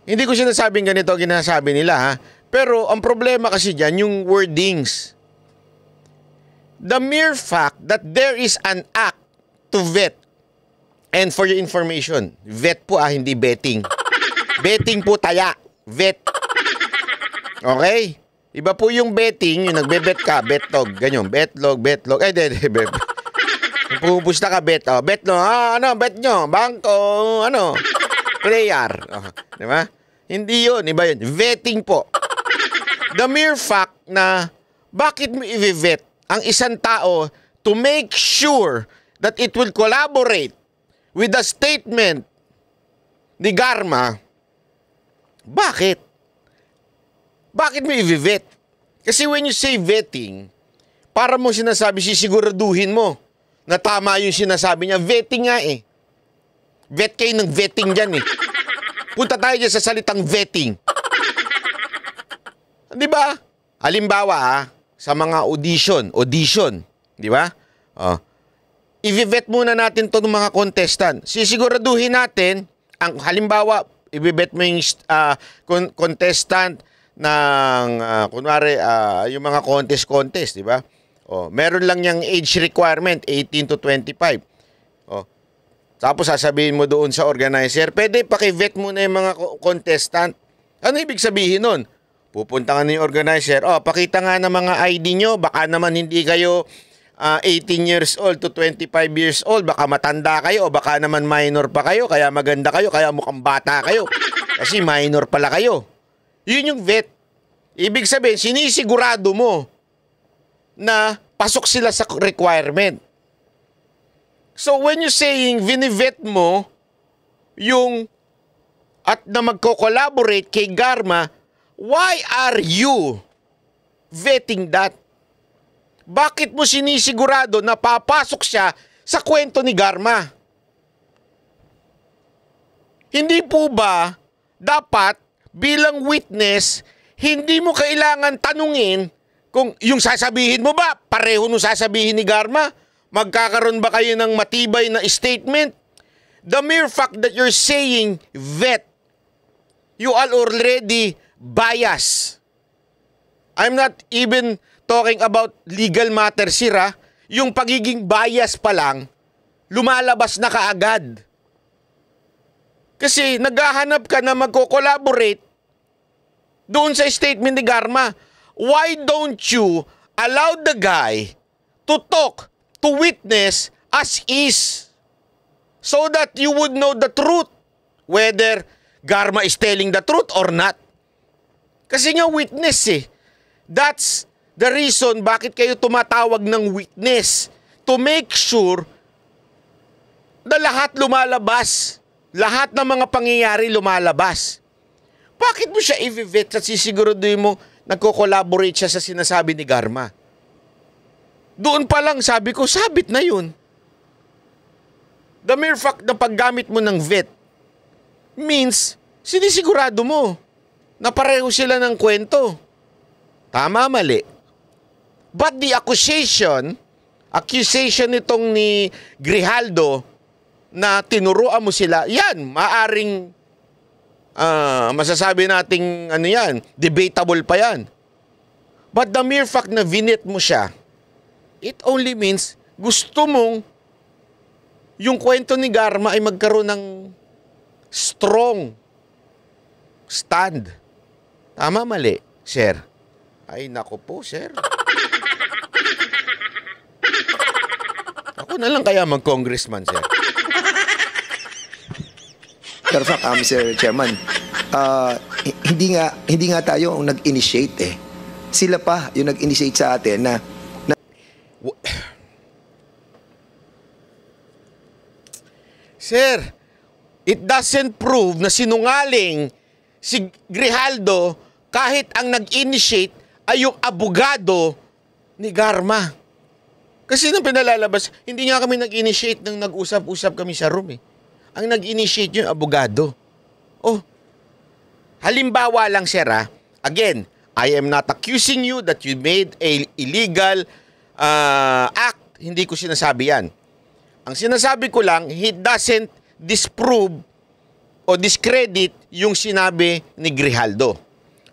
Hindi ko sinasabing ganito ang ginasabi nila Pero ang problema kasi dyan, yung wordings. The mere fact that there is an act to vet, and for your information, vet po hindi betting. Betting po taya, vet. Okay? Iba po yung betting, yung nagbe-bet ka, betlog, ganyan, betlog. Pupusta ka, bet bet nyo, bangko, player. Di ba? Hindi yun, iba yun. Vetting po. The mere fact na bakit mo i-vet ang isang tao to make sure that it will collaborate with the statement ni Garma. Bakit mo i-vet? Kasi when you say vetting, para mo sinasabi, sisiguraduhin mo na tama yung sinasabi niya. Vetting nga eh. Vet kayo ng vetting dyan eh. Punta tayo dyan sa salitang vetting. Di ba? Halimbawa sa mga audition, di ba? I-vet muna natin to ng mga contestant. Sisiguraduhin natin, ang halimbawa, i-vet mo yung contestant ng, kunwari, yung mga contest, di ba? Meron lang yung age requirement, 18 to 25. Tapos sasabihin mo doon sa organizer, pwede paki-vet muna yung mga contestant. Ano ibig sabihin nun? Pupunta nga yung organizer, pakita nga ng mga ID nyo, baka naman hindi kayo 18 years old to 25 years old, baka matanda kayo, o baka naman minor pa kayo, kaya maganda kayo, kaya mukhang bata kayo. Kasi minor pala kayo. Yun yung vet. Ibig sabihin, sinisigurado mo na pasok sila sa requirement. So when you saying vinivet mo yung at na magko-collaborate kay Garma, why are you vetting that? Bakit mo sinisigurado na papasok siya sa kwento ni Garma? Hindi po ba dapat bilang witness, hindi mo kailangan tanungin kung yung sasabihin mo ba, pareho nung sasabihin ni Garma? Magkakaroon ba kayo ng matibay na statement? The mere fact that you're saying vet, you are already biased. I'm not even talking about legal matters here. Yung pagiging bias pa lang, lumalabas na kaagad. Kasi naghahanap ka na magko-collaborate doon sa statement ni Garma. Why don't you allow the guy to talk, to witness as is, so that you would know the truth, whether Garma is telling the truth or not? Kasi nga witness eh. That's the reason bakit kayo tumatawag ng witness, to make sure na lahat lumalabas, lahat ng mga pangyayari lumalabas. Bakit mo siya i-vet at sisiguraduhin mo nagko-collaborate siya sa sinasabi ni Garma? Doon pa lang sabi ko, sabit na yun. The mere fact na paggamit mo ng vet means sinisigurado mo na pareho sila ng kwento. Tama, mali. But the accusation nitong ni Grijaldo na tinuruan mo sila, yan, maaring masasabi nating ano yan, debatable pa yan. But the mere fact na vinet mo siya, it only means gusto mong yung kwento ni Garma ay magkaroon ng strong stand. Tama, mali, sir? Ay, nako po, sir. Ako na lang kaya mag-congressman, sir. Perfect, Mr. Chairman. Hindi nga tayo ang nag-initiate eh. Sila pa yung nag-initiate sa atin na Sir, it doesn't prove na sinungaling si Grijaldo kahit ang nag-initiate ay yung abogado ni Garma. Kasi nung pinalalabas, hindi nga kami nag-initiate nang nag-usap-usap kami sa room eh. Ang nag-initiate yung abogado. Halimbawa lang, sir, again, I am not accusing you that you made a illegal act. Hindi ko sinasabi yan. Ang sinasabi ko lang, he doesn't disprove o discredit yung sinabi ni Grijaldo.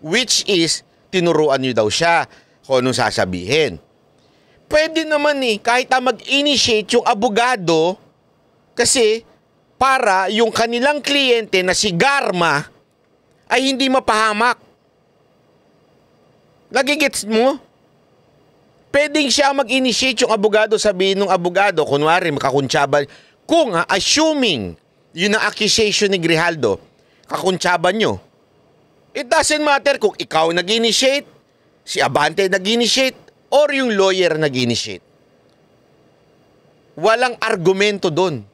Which is, tinuruan nyo daw siya kung anong sasabihin. Pwede naman kahit mag-initiate yung abogado kasi para yung kanilang kliyente na si Garma ay hindi mapahamak. Nagigets mo? Pwedeng siya mag-initiate yung abogado, sabihin ng abogado, kunwari makakuntsaba, kung assuming yun ang accusation ni Grijaldo, kakuntsaban nyo. It doesn't matter kung ikaw nag-initiate, si Abante nag-initiate, or yung lawyer nag-initiate. Walang argumento doon.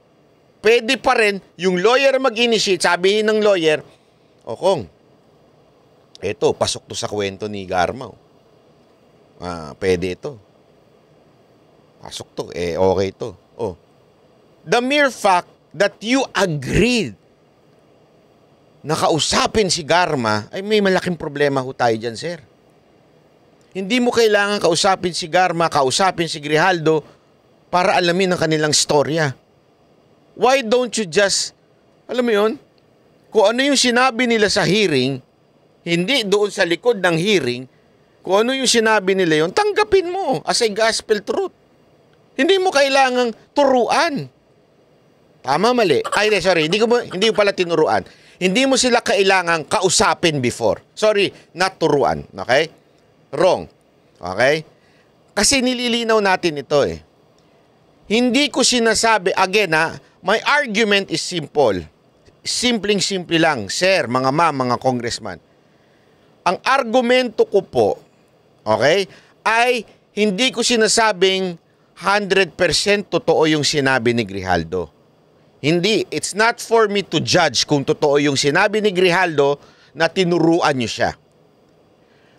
Pwede pa rin yung lawyer mag-initiate, sabihin ng lawyer, Kong, eto, pasok to sa kwento ni Garma. Pwede ito. pasok to, okay to. Oh. The mere fact that you agreed na kausapin si Garma, ay may malaking problema ho tayo dyan, sir. Hindi mo kailangan kausapin si Garma, kausapin si Grijaldo para alamin ang kanilang storya. Why don't you just, alam mo yun, kung ano yung sinabi nila sa hearing, hindi doon sa likod ng hearing, kung ano yung sinabi nila yun, tanggapin mo as a gospel truth. Hindi mo kailangang turuan. Tama, mali. Ay, sorry, hindi ko pala tinuruan. Hindi mo sila kailangang kausapin before. Sorry, not turuan. Okay? Wrong. Okay? Kasi nililinaw natin ito eh. Hindi ko sinasabi, again my argument is simple. Simpleng-simple lang. Sir, mga ma'am, mga congressman. Ang argumento ko po, okay, ay hindi ko sinasabing 100% totoo yung sinabi ni Grijaldo. Hindi. It's not for me to judge kung totoo yung sinabi ni Grijaldo na tinuruan niyo siya.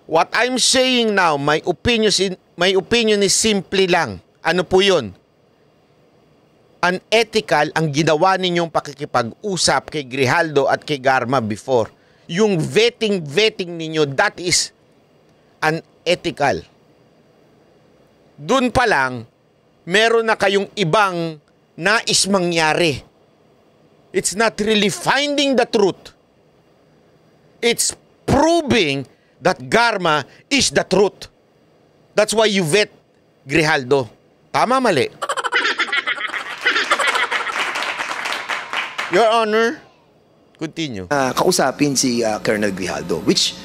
What I'm saying now, my opinion is simply lang. Ano po yun? Unethical ang ginawa ninyong pakikipag-usap kay Grijaldo at kay Garma before. Yung vetting ninyo, that is unethical. Doon pa lang, meron na kayong ibang nais mangyari. It's not really finding the truth. It's proving that Garma is the truth. That's why you vet Grijaldo. Tama, mali? Your Honor, continue. Kausapin si Colonel Grijaldo, which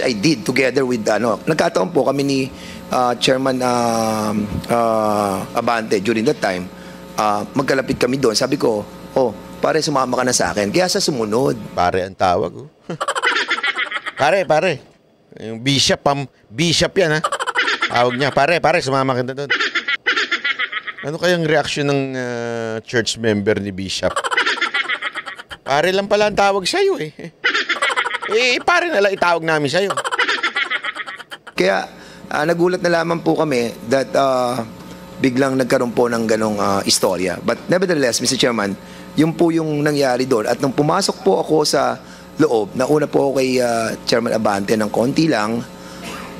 I did together with, nagkataon po kami ni Chairman Abante during that time. Magkalapit kami doon. Sabi ko, pare, sumama ka na sa akin. Kaya sa sumunod. Pare ang tawag. Oh. Pare. Yung bishop yan, ha? Tawag niya, pare, sumama ka na doon. Ano kayang reaction ng church member ni Bishop? Pare lang pala ang tawag sa'yo, eh. Pare na lang itawag namin sa'yo. Kaya, nagulat na lamang po kami that biglang nagkaroon po ng ganong istorya. But nevertheless, Mr. Chairman, yun po yung nangyari doon. At nung pumasok po ako sa loob, nauna po ako kay Chairman Abante ng konti lang.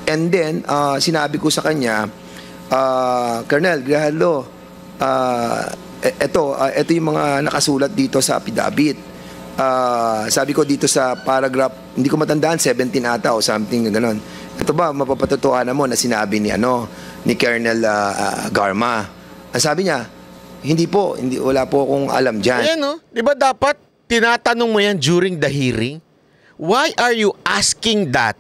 And then, sinabi ko sa kanya, Colonel Grijaldo, ito yung mga nakasulat dito sa affidavit. Sabi ko dito sa paragraph, hindi ko matandaan, 17 ata o something gano'n. Ito ba, mapapatotohanan mo na sinabi ni Colonel Garma? Ang sabi niya, wala po akong alam dyan. Ayan, no? Di ba dapat tinatanong mo yan during the hearing? Why are you asking that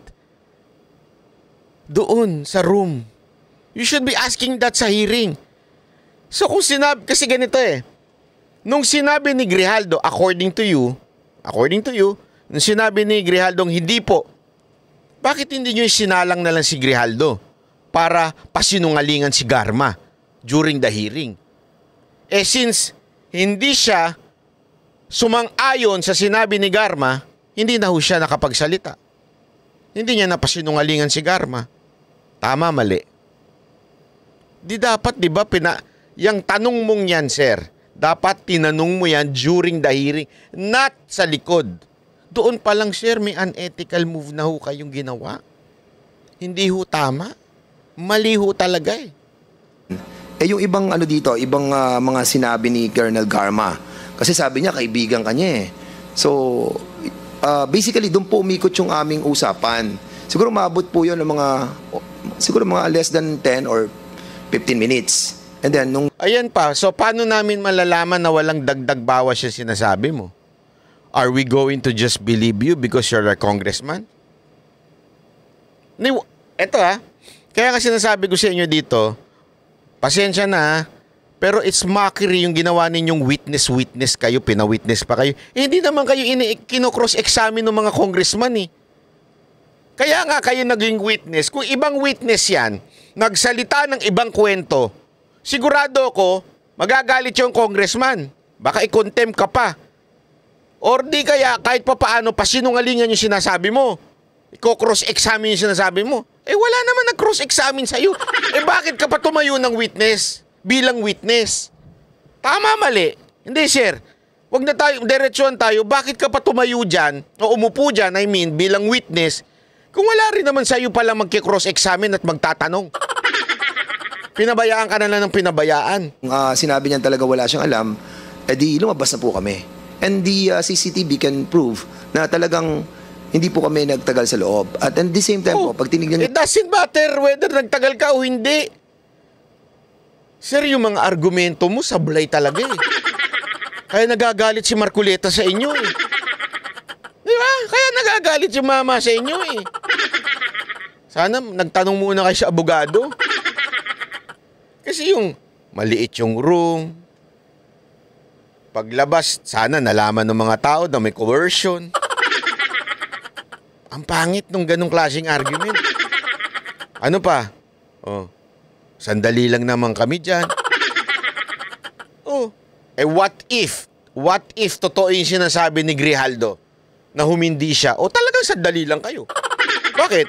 doon sa room? You should be asking that sa hearing. So kung kasi ganito nung sinabi ni Grijaldo, according to you, nung sinabi ni Grijaldo hindi po, bakit hindi nyo sinalang na lang si Grijaldo para pasinungalingan si Garma during the hearing? Since hindi siya sumang-ayon sa sinabi ni Garma, hindi na ho siya nakapagsalita. Hindi niya napasinungalingan si Garma. Tama, mali. Di dapat, di ba, yung tanong mong yan, sir, dapat tinanong mo yan during the hearing, not sa likod. Doon pa lang, sir, may unethical move na ho kayong ginawa. Hindi ho tama. Mali ho talaga yung ibang ibang mga sinabi ni Colonel Garma. Kasi sabi niya, kaibigan kanya So, basically, doon po umikot yung aming usapan. Siguro maabot po yun ng mga less than 10 or 15 minutes. And then, Ayan pa, so paano namin malalaman na walang dagdag bawas yung sinasabi mo? Are we going to just believe you because you're a congressman? Eto kaya nga sinasabi ko sa inyo dito, pasensya na pero it's mockery yung ginawa ninyong witness kayo, pinawitness pa kayo. Hindi naman kayo kino-cross-examine ng mga congressman Kaya nga kayo naging witness. Kung ibang witness yan, nagsalita ng ibang kwento, sigurado ko, magagalit yung congressman. Baka i-contempt ka pa. Or di kaya kahit pa paano pasinungalingan yung sinasabi mo. Iko-cross-examine yung sinasabi mo. Wala naman nag-cross-examine sa'yo. Bakit ka pa tumayo ng witness? bilang witness. Tama, mali. Hindi, sir. Huwag na tayo, diretsuhan tayo. Bakit ka pa tumayo dyan, o umupo dyan, bilang witness, kung wala rin naman sa'yo pala magki-cross-examine at magtatanong? Pinabayaan ka na lang ng pinabayaan. Sinabi niya talaga wala siyang alam, edi lumabas na po kami. And the CCTV can prove na talagang hindi po kami nagtagal sa loob. At the same time po, pag tinignan niyo... It doesn't matter whether nagtagal ka o hindi. Sir, yung mga argumento mo, sablay talaga eh. Kaya nagagalit si Marcoleta sa inyo eh. Di ba? Kaya nagagalit yung mama sa inyo eh. Sana nagtanong muna kayo sa abogado. Kasi yung maliit yung room, paglabas, sana nalaman ng mga tao na may coercion. Ang pangit nung ganong klaseng argument. Ano pa? Sandali lang naman kami dyan. What if? What if totoo yung sinasabi ni Grijaldo na humindi siya? Talagang sandali lang kayo. Bakit?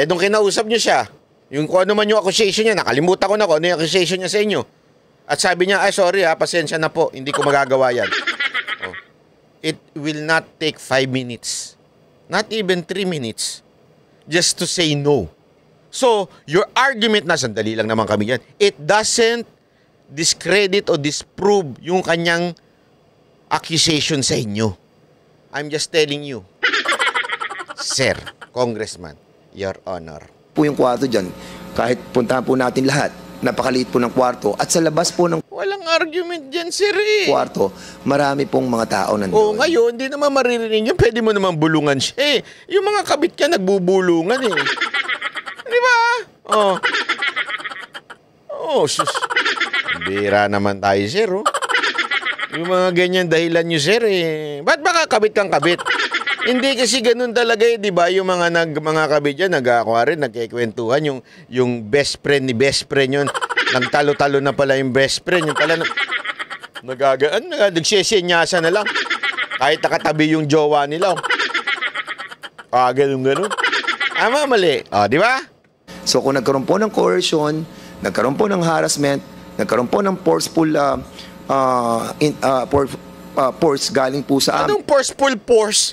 Nung kinausap niyo siya, yung kung ano man yung accusation niya, nakalimutan ko na kung ano yung accusation niya sa inyo. At sabi niya, sorry pasensya na po, hindi ko magagawa yan. It will not take 5 minutes. Not even 3 minutes. Just to say no. So, your argument na sandali lang naman kami yan, it doesn't discredit o disprove yung kanyang accusation sa inyo. I'm just telling you. Sir, Congressman, Your Honor. Po yung kwarto dyan, kahit puntahan po natin lahat, napakaliit po ng kwarto, at sa labas po ng walang argument dyan, sir eh. Kwarto, marami pong mga tao nandun. Ngayon, hindi naman maririnig yun. Pwede mo naman bulungan siya eh. Yung mga kabit ka, nagbubulungan eh. Di ba? Sus. Bira naman tayo, sir, Yung mga ganyan dahilan nyo, sir eh. Ba't baka kabit kang kabit? Hindi kasi ganun talaga eh, di ba? Yung mga kabit dyan, nagkikwentuhan, yung best friend ni best friend yun. Nagtalo-talo na pala yung best friend. Yung pala, nagsisenyasan na lang. Kahit nakatabi yung jowa nila. Ganun. Mali. Di ba? So kung nagkaroon po ng coercion, nagkaroon po ng harassment, nagkaroon po ng forceful force galing po sa Anong forceful force?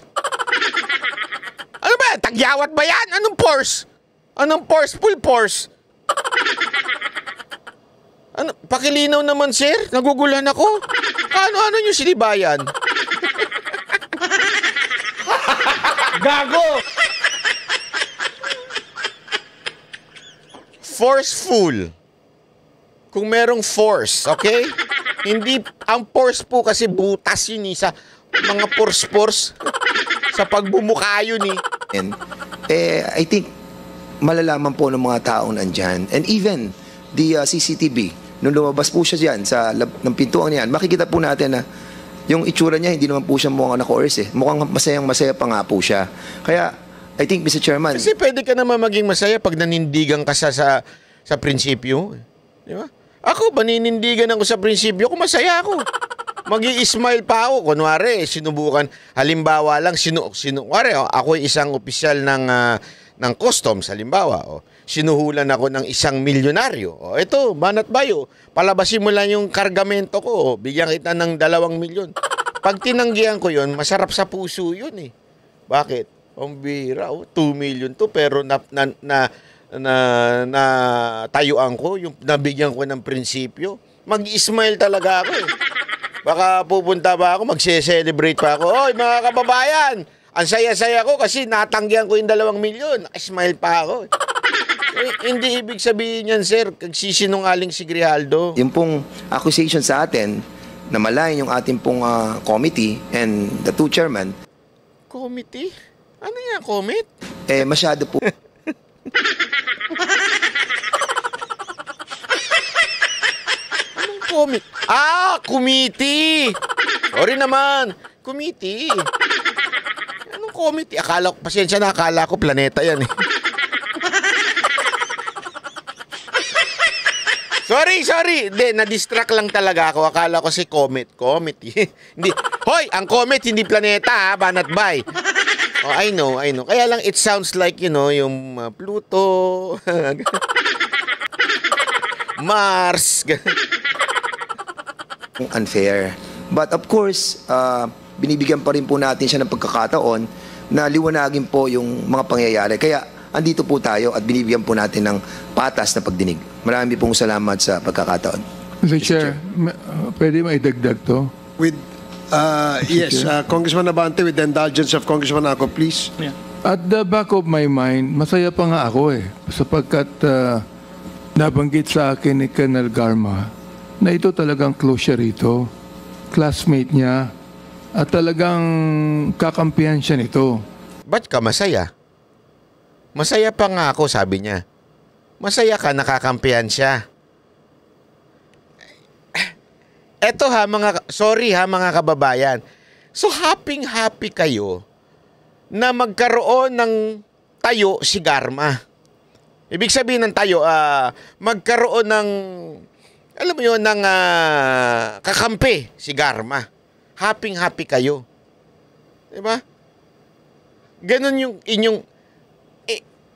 Ano ba? Tagyawat ba yan? Anong force? Anong forceful force? Pakilinaw naman, sir. Naguguluhan ako. Ano yung sinibayan? Gago! Forceful. Kung merong force, okay? Hindi, ang force po kasi butas yun sa mga force sa pagbumuka yun I think malalaman po ng mga taong nandyan. And even the CCTV, nung lumabas po siya dyan ng pintuan niyan, makikita po natin na yung itsura niya, hindi naman po siya mukhang na-coerce. Mukhang masayang-masaya pa nga po siya. Kaya, I think, Mr. Chairman... Kasi pwede ka naman maging masaya pag nanindigan ka sa prinsipyo. Di ba? Ako, maninindigan ako sa prinsipyo ko, masaya ako. Magi-smile pa ako. Kunwari, sinubukan. Halimbawa lang, kunwari, ako isang opisyal ng customs, halimbawa. Sinuhulan ako ng isang milyonaryo. Ito, banat bayo. Palabasin mo lang yung kargamento ko. Bigyan kita ng 2 milyon. Pag tinanggihan ko yun, masarap sa puso yun eh. Bakit? Pambira, 2 million to, pero tayuan ko, yung nabigyan ko ng prinsipyo. Mag-smile talaga ako eh. Baka pupunta pa ako, magse-celebrate pa ako. Oy, mga kababayan, ang saya-saya ko kasi natanggihan ko yung 2 milyon. Smile pa ako. Hindi ibig sabihin yan, sir, kagsisinungaling si Grijaldo. Yung pong accusation sa atin, na malayan yung ating pong committee and the 2 chairman. Committee? Ano yan, commit? Masyado po. Anong commit? Committee! Sorry naman. Committee. Anong committee? Pasensya na, akala ko planeta yan eh. Sorry. Hindi, na-distract lang talaga ako. Akala ko si Committee. Hindi. Hoy, ang comet hindi planeta banat bay. I know. Kaya lang it sounds like, yung Pluto. Mars. Unfair. But of course, binibigyan pa rin po natin siya ng pagkakataon na liwanagin po yung mga pangyayari. Kaya andito po tayo at binibigyan po natin ng patas na pagdinig. Marami pong salamat sa pagkakataon. Mr. Chair, pwede maidagdag to? With, yes, Congressman Abante, with the indulgence of Congressman Ako, please. Yeah. At the back of my mind, masaya pa nga ako sapagkat nabanggit sa akin ni Colonel Garma na ito talagang close siya rito, classmate niya, at talagang kakampihan siya nito. Ba't ka masaya? Masaya pa nga ako, sabi niya. Masaya ka, nakakampihan siya. Eto ha, sorry ha mga kababayan. So happy kayo na magkaroon ng tayo si Garma. Ibig sabihin ng tayo, magkaroon ng, alam mo yun, ng kakampi si Garma. Happy kayo. Diba? Ganun yung inyong,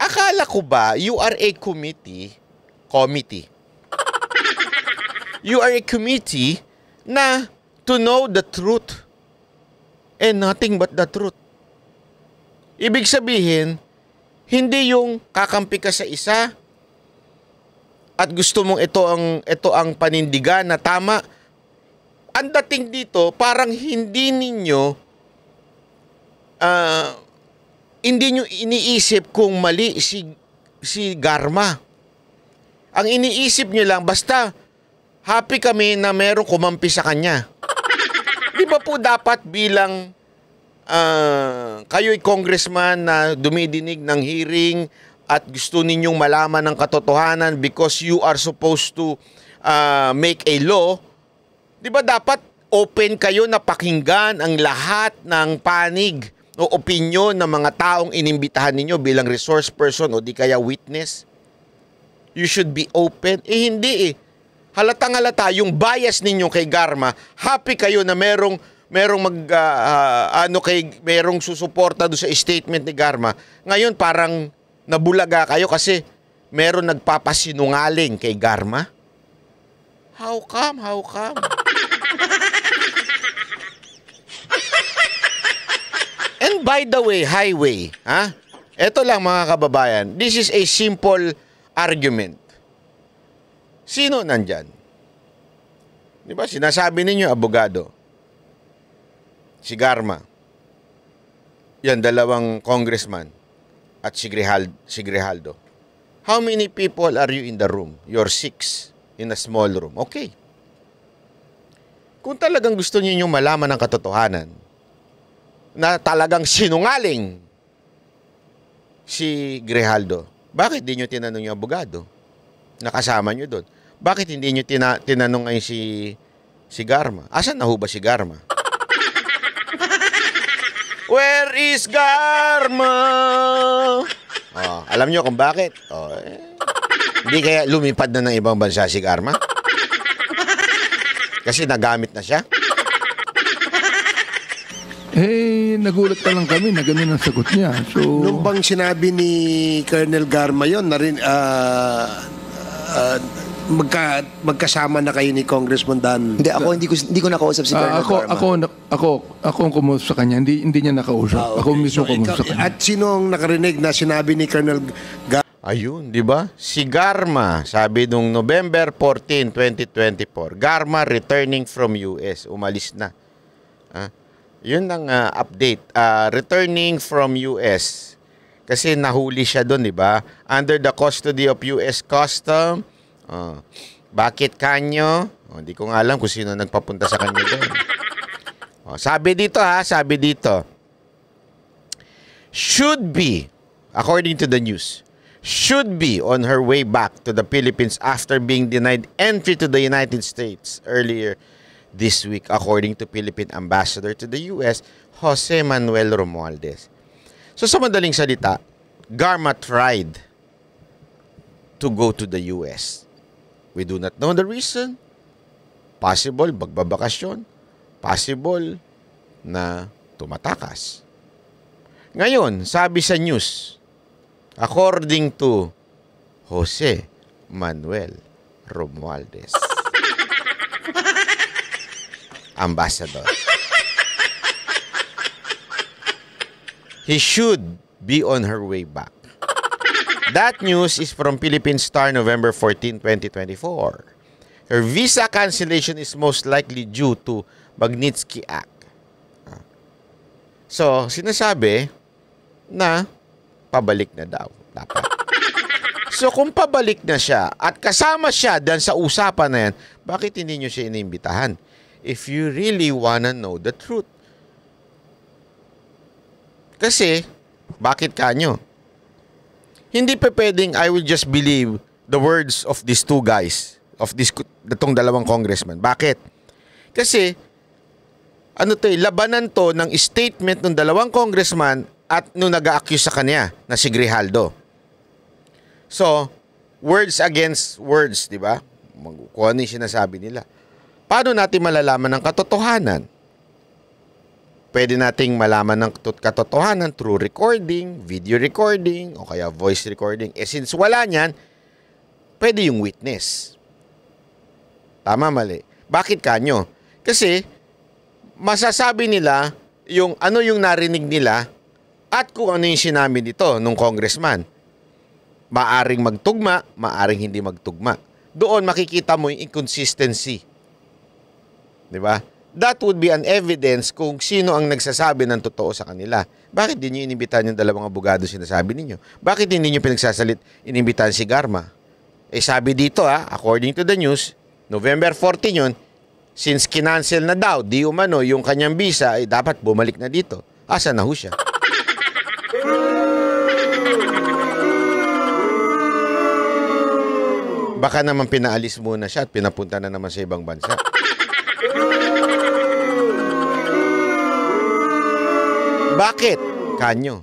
akala ko ba, you are a committee. You are a committee na to know the truth and nothing but the truth. Ibig sabihin, hindi yung kakampi ka sa isa at gusto mong ito ang panindigan na tama. Ang dating dito, parang hindi ninyo iniisip kung mali si Garma. Ang iniisip nyo lang, basta happy kami na merong kumampi sa kanya. Di ba po dapat bilang kayo'y congressman na dumidinig ng hearing at gusto ninyong malaman ng katotohanan because you are supposed to make a law, di ba dapat open kayo na pakinggan ang lahat ng panig o opinion ng mga taong inimbitahan ninyo bilang resource person o di kaya witness? You should be open. Hindi Halatang-halata yung bias ninyo kay Garma. Happy kayo na merong merong susuporta do sa statement ni Garma. Ngayon parang nabulaga kayo kasi meron nagpapasinungaling kay Garma. How come? And by the way, highway, ha? Ito lang mga kababayan, this is a simple argument. Sino nandyan? Di ba? Sinasabi ninyo, abogado. Si Garma. Yan, dalawang congressman. At si Grijaldo. How many people are you in the room? You're 6 in a small room. Okay. Kung talagang gusto niyo malaman ang katotohanan, na talagang sinungaling si Grijaldo, bakit di nyo tinanong yung abogado? Nakasama nyo doon. Bakit hindi nyo tinanong ay si Garma? Asan na ho ba si Garma? Where is Garma? Oh, alam nyo kung bakit? Oh, hindi kaya lumipad na ng ibang bansa si Garma? Kasi nagamit na siya? Nagulat pa lang kami na ganun ang sagot niya. So, nung bang sinabi ni Colonel Garma yun, magkasama na kayo ni Congressman Dan? Hindi ko nakausap si Colonel Garma. Ako ang kumuusap sa kanya, hindi niya nakausap. Ako mismo kumuusap sa kanya. At sino ang nakarinig na sinabi ni Colonel Garma? Ayun, di ba? Si Garma, sabi nung November 14, 2024, Garma returning from US, umalis na. Yun ang update. Returning from US. Kasi nahuli siya doon, di ba? Under the custody of US Custom. Bakit kanyo? Hindi ko nga alam kung sino nagpapunta sa kanya doon. Sabi dito sabi dito. Should be, according to the news, should be on her way back to the Philippines after being denied entry to the United States earlier this week, according to Philippine Ambassador to the U.S., Jose Manuel Romualdez. So sa madaling salita, Garma tried to go to the U.S. We do not know the reason. Possible, magbabakasyon. Possible na tumatakas. Ngayon, sabi sa news, according to Jose Manuel, Romualdez. Ambassador. He should be on her way back. That news is from Philippine Star, November 14, 2024. Her visa cancellation is most likely due to Magnitsky Act. So, sinasabi na pabalik na daw. Dapat. So, kung pabalik na siya at kasama siya dyan sa usapan na yan, bakit hindi nyo siya inimbitahan? If you really wanna know the truth. Kasi, bakit kanyo? Hindi pa pwedeng I will just believe the words of these two guys, of itong dalawang congressman. Bakit? Kasi, labanan to ng statement ng dalawang congressman at nung nag-a-accuse sa kanya na si Grijaldo. So, words against words, di ba? Kung ano yung sinasabi nila. Paano natin malalaman ng katotohanan? Pwede nating malaman ng katotohanan through recording, video recording, o kaya voice recording. Since wala niyan, pwede yung witness. Tama, mali. Bakit kanyo? Kasi, masasabi nila yung ano yung narinig nila at kung ano yung sinabi nito nung congressman. Maaring magtugma, maaring hindi magtugma. Doon makikita mo yung inconsistency. Diba? That would be an evidence kung sino ang nagsasabi ng totoo sa kanila. Bakit di nyo inimbitahan yung dalawang abogado sinasabi ninyo? Bakit hindi nyo inimbitahan si Garma? Sabi dito according to the news, November 14 yun, since kinancel na daw, di umano yung kanyang visa, dapat bumalik na dito. Asa na ho siya? Baka naman pinaalis muna siya at pinapunta na naman sa ibang bansa. Bakit? Kanyo.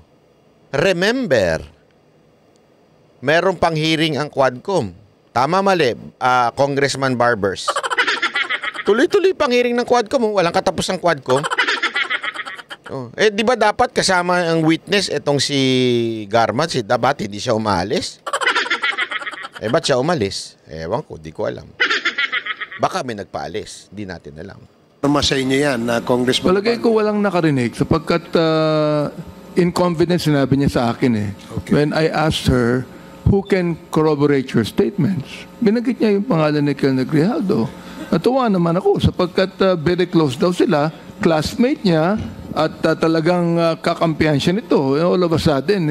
Remember, meron pang hearing ang Quadcom. Tama, mali, Congressman Barbers. Tuloy-tuloy pang hearing ng Quadcom. Walang katapos ang Quadcom. Di ba dapat kasama ang witness itong si Garma? Dapat hindi siya umalis? Ba't siya umalis? Ewan ko, di ko alam. Baka may nagpaalis. Di natin alam. Sa inyo yan, Congressman. Palagay ko walang nakarinig sapagkat in confidence sinabi niya sa akin Okay. When I asked her, who can corroborate your statements? Binanggit niya yung pangalan ni Colonel Grijaldo. Natuwa naman ako sapagkat very close daw sila, classmate niya, at talagang kakampihan siya nito. All of a sudden,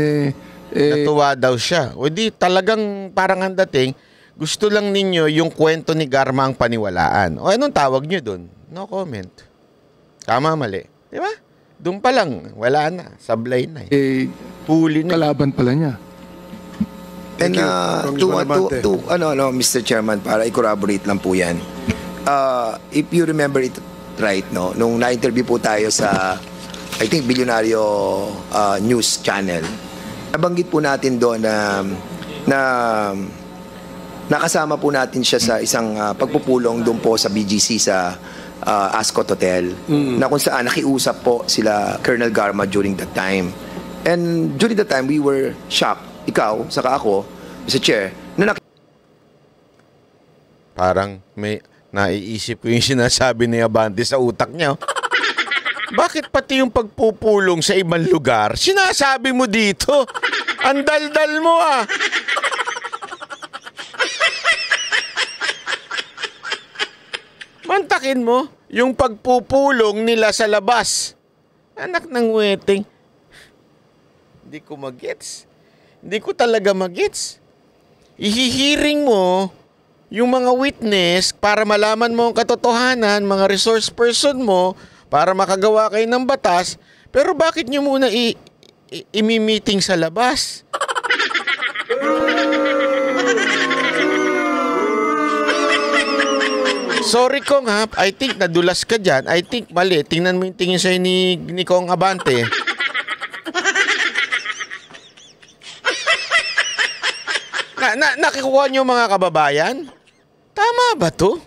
natuwa daw siya. O di talagang parang ang dating, gusto lang ninyo yung kwento ni Garma ang paniwalaan. O anong tawag nyo dun? No comment. Tama, mali. Di ba? Doon pa lang, wala na. Sablay na. Huli na. Kalaban pala niya. And Mr. Chairman, para i-corroborate lang po yan. If you remember it right, no, nung na-interview po tayo sa, I think, Bilyonaryo News Channel, nabanggit po natin doon na nakasama po natin siya sa isang pagpupulong doon po sa BGC sa Ascot Hotel, na kung saan nakiusap po sila Colonel Garma during that time. And during that time, we were shocked. Ikaw, saka ako, Mr. Chair, na parang may naiisip ko yung sinasabi ni Abante sa utak niya. Bakit pati yung pagpupulong sa ibang lugar, sinasabi mo dito? Ang daldal mo Mantakin mo yung pagpupulong nila sa labas. Anak ng weting. Hindi ko magets. Hindi ko talaga magets. Ihihiring mo yung mga witness para malaman mo ang katotohanan, mga resource person mo, para makagawa kayo ng batas, pero bakit nyo muna imi-meeting sa labas? Sorry Kong I think nadulas ka dyan. I think mali. Tingnan mo yung tingin sa'yo ni Kong Abante. Nakikuha nyo mga kababayan? Tama ba to?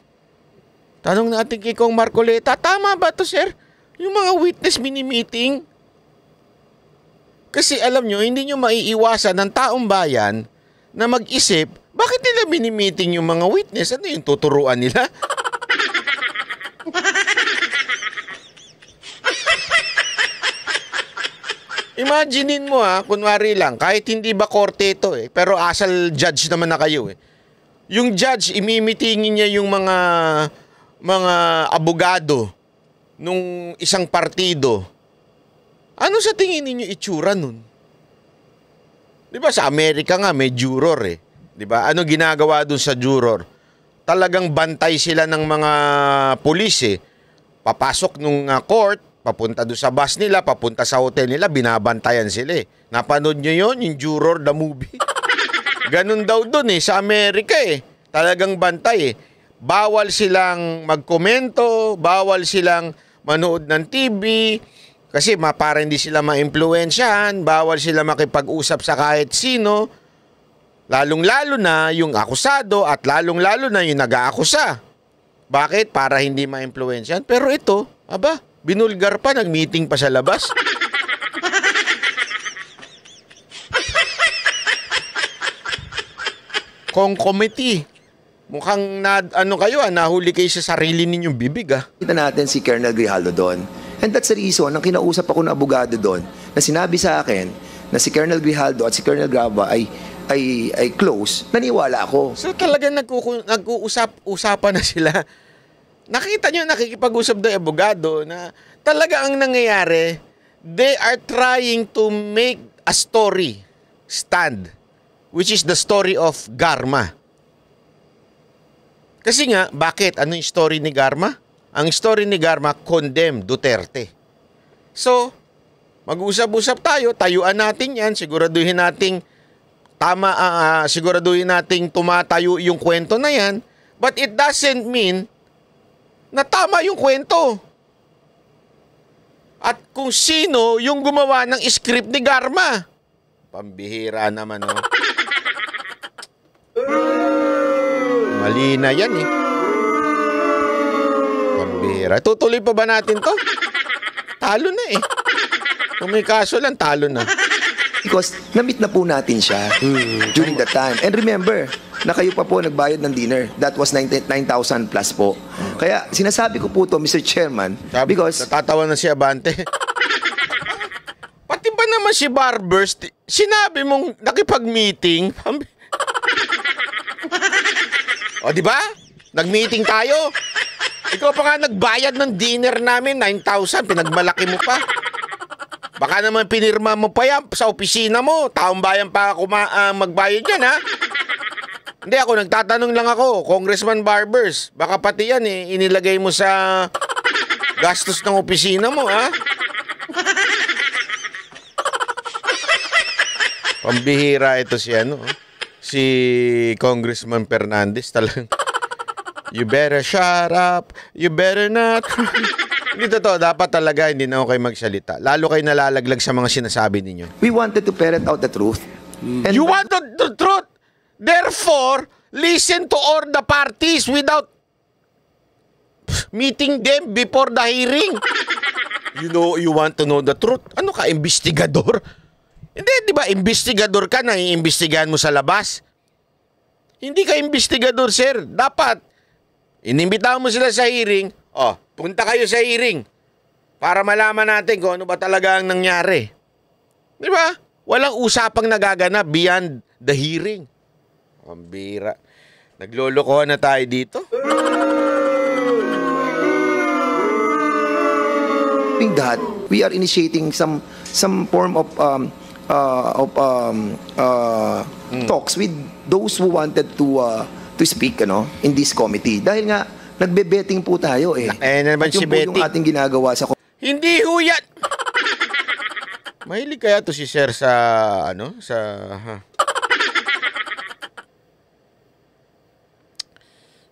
Tanong natin kay Kong Marcoleta, tama ba to, sir? Yung mga witness mini-meeting? Kasi alam nyo, hindi nyo maiiwasan ng taong bayan na mag-isip, Bakit nila mini-meeting yung mga witness? Ano yung tuturuan nila? Imaginein mo kunwari lang, kahit hindi ba korte ito pero asal judge naman na kayo Yung judge, imimitingin niya yung mga abogado nung isang partido. Ano sa tingin ninyo itsura nun? Di ba sa Amerika nga may juror Di ba? Ano ginagawa dun sa juror? Talagang bantay sila ng mga pulis Papasok nung court, papunta doon sa bus nila, papunta sa hotel nila, binabantayan sila Napanood nyo yun, yung Juror the movie? Ganun daw dun sa Amerika Talagang bantay Bawal silang magkomento, bawal silang manood ng TV, kasi para hindi sila ma-impluwensyahan, bawal sila makipag-usap sa kahit sino, lalong-lalo na yung akusado at lalong-lalo na yung nag-aakusa. Bakit? Para hindi ma-impluwensyahan. Pero ito, binulgar pa, nag-meeting pa sa labas. Kong committee. Mukhang nahuli kayo sa sarili ninyong bibig Kita natin si Colonel Grijaldo doon. And that's the reason, nang kinausap ako ng abogado doon, na sinabi sa akin na si Colonel Grijaldo at si Colonel Graba ay close, naniwala ako. So talagang nag-uusap-usapan na sila. Nakita nyo, nakikipag-usap daw abogado na talaga ang nangyayari, they are trying to make a story stand, which is the story of Garma. Kasi nga, bakit? Ano yung story ni Garma? Ang story ni Garma, condemn Duterte. So, mag-usap-usap tayo, tayuan natin yan, siguraduhin nating tumatayo yung kwento na yan, but it doesn't mean na tama yung kwento. At kung sino yung gumawa ng script ni Garma. Pambihira naman, Mali na yan Pambihira. Tutuloy pa ba natin to? Talo na Kung may kaso lang, talo na. Because na-meet na po natin siya during that time. And remember, na kayo pa po nagbayad ng dinner. That was 9,000 plus po. Kaya sinasabi ko po to, Mr. Chairman, because... Natatawa na si Abante. Pati ba naman si Barbers, sinabi mong nakipag-meeting? O, di ba? Nag-meeting tayo. Ikaw pa nga nagbayad ng dinner namin, 9,000, pinagmalaki mo pa. Baka naman pinirma mo pa yan sa opisina mo. Taong bayan pa magbayad yan, Hindi, ako nagtatanong lang ako, Congressman Barbers. Baka pati yan inilagay mo sa gastos ng opisina mo, Pambihira ito si Congressman Fernandez talagang. You better shut up, you better not. Hindi totoo, dapat talaga hindi na ako kayo magsalita. Lalo kayo nalalaglag sa mga sinasabi ninyo. We wanted to ferret out the truth. And you wanted the truth? Therefore, listen to all the parties without meeting them before the hearing. You want to know the truth? Ano ka, investigador? Hindi, di ba, investigador ka na, iimbestigahan mo sa labas. Hindi ka investigador, sir. Dapat, inimbitahan mo sila sa hearing, punta kayo sa hearing para malaman natin kung ano ba talaga ang nangyari. Di ba? Walang usapang nagaganap beyond the hearing. Ang bira. Naglolokohan na tayo dito. That we are initiating some form of talks with those who wanted to speak in this committee. Dahil nga nagbe-betting po tayo naman si Betty. Yung ating ginagawa sa hindi ho yan. Mahilig kaya to si Sir sa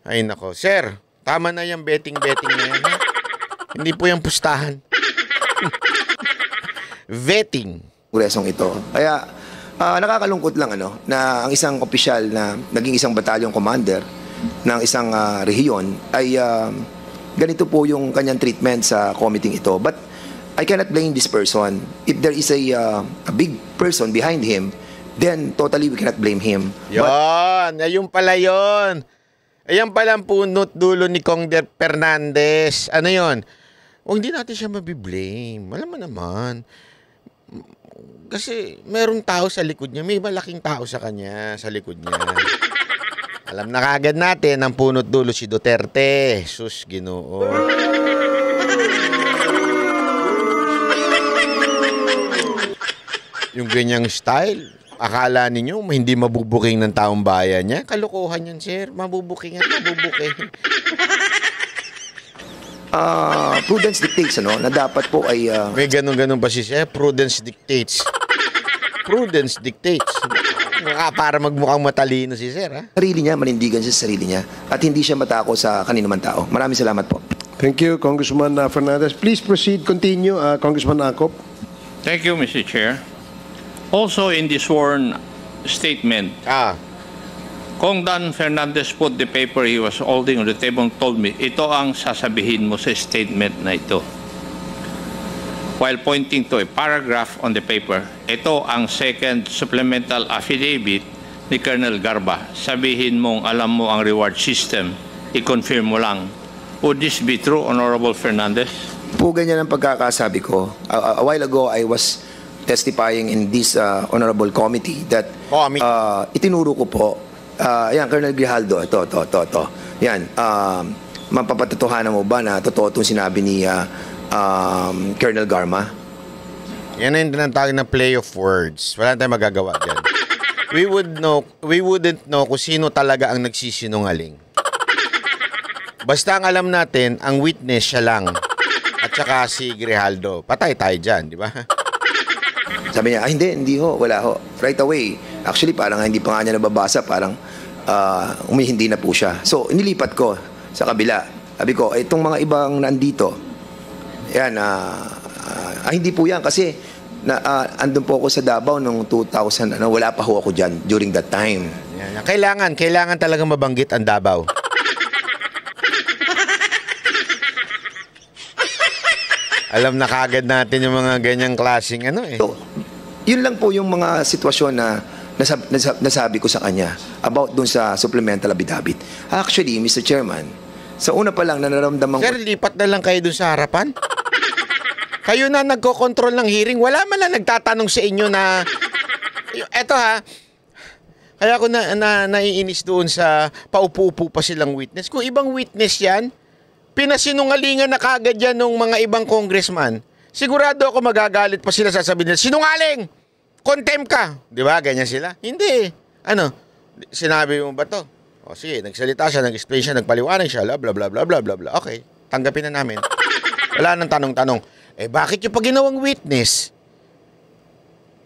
Ay nako, Sir, tama na yung betting na yan. Hindi po yung pustahan. Vetting. Kongresong ito. Kaya nakakalungkot lang na ang isang opisyal na naging isang batalyong commander ng isang rehiyon ay ganito po yung kanyang treatment sa committee ito. But I cannot blame this person. If there is a big person behind him, then totally we cannot blame him. Ayun pala yun. Ayan pala ang punot dulo ni Kongder Fernandez. Ano yun? Hindi natin siya mabiblame. Alam mo naman. Kasi merong tao sa likod niya. May malaking tao sa kanya, sa likod niya. Alam na kagad natin ang punot dulo si Duterte. Sus, Ginoo. Yung ganyang style, akala ninyo hindi mabubuking ng taong bayan niya? Kalokohan yan, sir. Mabubuking. Prudence dictates, ano, na dapat po ay... May ganun-ganun pa si sir. Prudence dictates. Prudence dictates. Para magmukhang matalino si sir, ha? Sarili niya, manindigan siya sa sarili niya. At hindi siya matako sa kanino man tao. Maraming salamat po. Thank you, Congressman Fernandez. Please proceed, continue, Congressman Acop. Thank you, Mr. Chair. Also in the sworn statement, Kong Dan Fernandez put the paper he was holding on the table and told me, ito ang sasabihin mo sa statement na ito. While pointing to a paragraph on the paper, ito ang second supplemental affidavit ni Colonel Garba. Sabihin mong alam mo ang reward system, i-confirm mo lang. Would this be true, Honorable Fernandez? Po ganyan ang pagkakasabi ko. A while ago, I was testifying in this honorable committee that itinuro ko po, yan, Colonel Grijaldo, ito. Yan, mapapatotohanan mo ba na totoo itong sinabi ni Colonel Garma? Yan na yung tinatawag na play of words. Wala tayong magagawa dyan. We wouldn't know kung sino talaga ang nagsisinungaling. Basta ang alam natin, ang witness siya lang. At saka si Grijaldo. Patay tayo dyan, di ba? Sabi niya, hindi ho, wala ho. Right away. Actually, parang hindi pa nga niya nababasa, parang umihindi na po siya. So, inilipat ko sa kabila. Sabi ko, itong mga ibang nandito, yan, hindi po yan kasi andun po ako sa Davao noong 2000, wala pa ho ako dyan during that time. Yan. Kailangan talagang mabanggit ang Davao. Alam na kagad natin yung mga ganyang klaseng So, yun lang po yung mga sitwasyon na nasabi ko sa kanya about dun sa supplemental affidavit. Actually, Mr. Chairman, sa una pa lang na nararamdaman ko... Sir, lipat na lang kayo dun sa harapan? Kayo na nagko-control ng hearing. Wala man lang nagtatanong sa inyo na... Eto ha, kaya ako naiinis doon sa paupo-upo pa silang witness. Kung ibang witness yan, pinasinungalingan na kagad yan ng mga ibang congressman. Sigurado ako magagalit pa sila, sasabihin nila, sinungaling! Contempt ka! Di ba? Ganyan sila. Hindi. Sinabi mo ba to? O sige, nagsalita siya, nag-explain siya, nagpaliwanag siya, bla bla bla bla bla bla. Okay, tanggapin na namin. Wala nang tanong-tanong. Bakit yung pag ginawang witness?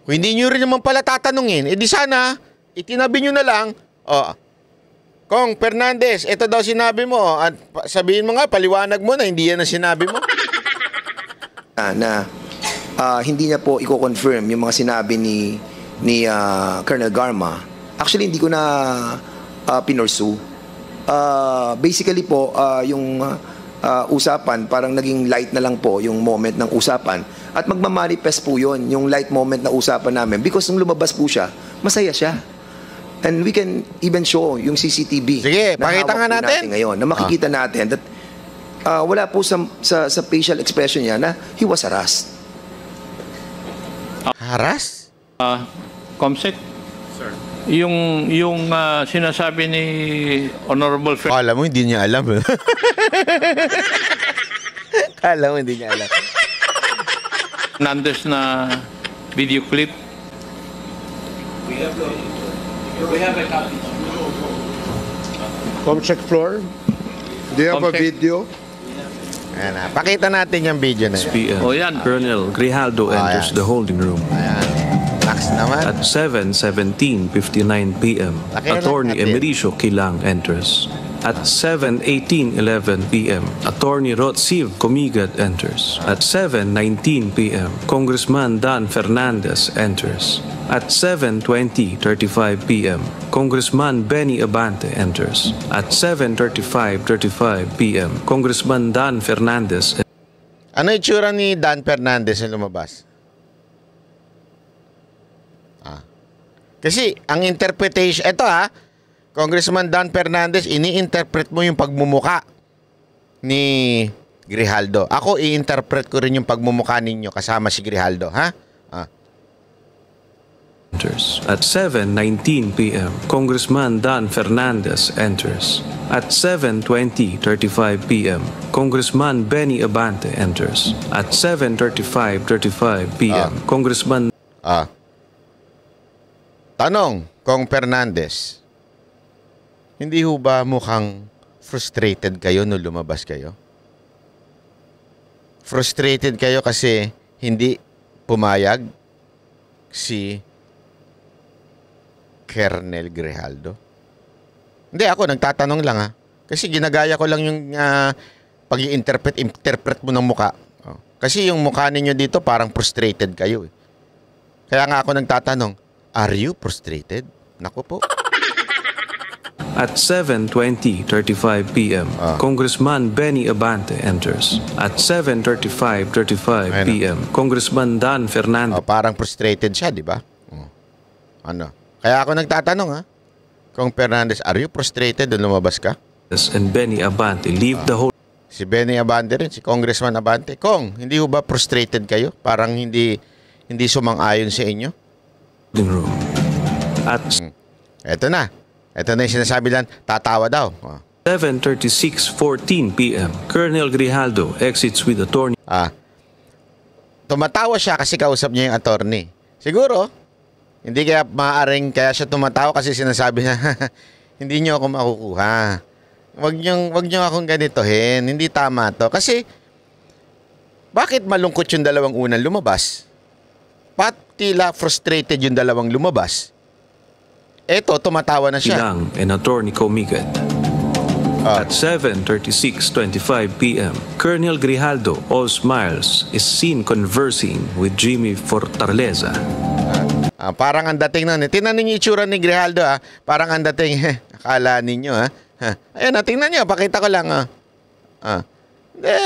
Kung hindi nyo rin naman pala tatanungin, di sana, itinabi nyo na lang, Kong Fernandez, ito daw sinabi mo. At sabihin mo nga, paliwanag mo na hindi yan ang sinabi mo. Hindi niya po i-confirm yung mga sinabi ni Colonel Garma. Actually, hindi ko na pinursue. Basically po, yung usapan, parang naging light na lang po yung moment ng usapan. At magmamanifest po yun, yung light moment na usapan namin. Because nung lumabas po siya, masaya siya. And we can even show yung CCTV. Sige, pakita nga natin. Ngayon, na makikita natin that wala po sa facial expression niya na he was harassed. Harassed? Comsec? Sir. Yung sinasabi ni Honorable alam mo, hindi niya alam. Alam mo, hindi niya alam. Fernandez na video clip. We have a copy. Comsec floor. Do you have a video? Ayan na. Pakita natin yung video na yan. yan. Colonel Grijaldo enters the holding room. Ayan. Lax naman. At 7:17:59 p.m., Attorney Emericio Kilang enters. At 7:18:11 p.m., Attorney Rotsiv Comigad enters. At 7:19 p.m., Congressman Dan Fernandez enters. At 7:20:35 p.m., Congressman Benny Abante enters. At 7:35:35 p.m., Congressman Dan Fernandez. Ano itsura ni Dan Fernandez na lumabas? Kasi ang interpretation, eto Congressman Dan Fernandez, ini-interpret mo yung pagmumuka ni Grijaldo. Ako, i-interpret ko rin yung pagmumuka ninyo kasama si Grijaldo, ha? At 7:19 p.m., Congressman Dan Fernandez enters. At 7:35 p.m., Congressman Benny Abante enters. At 7:35 p.m., Congressman... Tanong, Kong Fernandez, hindi ho ba mukhang frustrated kayo nung lumabas kayo? Frustrated kayo kasi hindi pumayag si Colonel Grijaldo? Hindi, ako nagtatanong lang Kasi ginagaya ko lang yung pag-i-interpret mo ng muka. Kasi yung mukha ninyo dito parang frustrated kayo eh. Kaya nga ako nagtatanong, are you frustrated? Naku po. At 7:35 p.m., Congressman Benny Abante enters. At 7:35 p.m., Congressman Dan Fernandez. Parang frustrated siya, di ba? Ano? Kaya ako nagtatanong Kong Fernandez, are you frustrated nung lumabas ka? And Benny Abante leave the whole... Si Benny Abante rin, si Congressman Abante. Kong, hindi ho ba frustrated kayo? Parang hindi sumang-ayon sa inyo? Room. At... Eto na yung sinasabi lang, tatawa daw. 7:36:14 p.m., Colonel Grijaldo exits with attorney. Tumatawa siya kasi kausap niya yung attorney. Siguro, hindi kaya maaaring kaya siya tumatawa kasi sinasabi niya, hindi niyo ako makukuha. Wag niyo akong ganitohin. Hindi tama to. Kasi, bakit malungkot yung dalawang unang lumabas? Tila frustrated yung dalawang lumabas. Eto, tumatawa na siya. Lang and Attorney Comigad. At 7:36:25 p.m., Colonel Grijaldo, all smiles, is seen conversing with Jimmy Fortaleza. Parang ang dating nun. Tingnan ninyo yung itsura ni Grijaldo. Parang ang dating. Akala ninyo. Ayan, tingnan nyo. Pakita ko lang.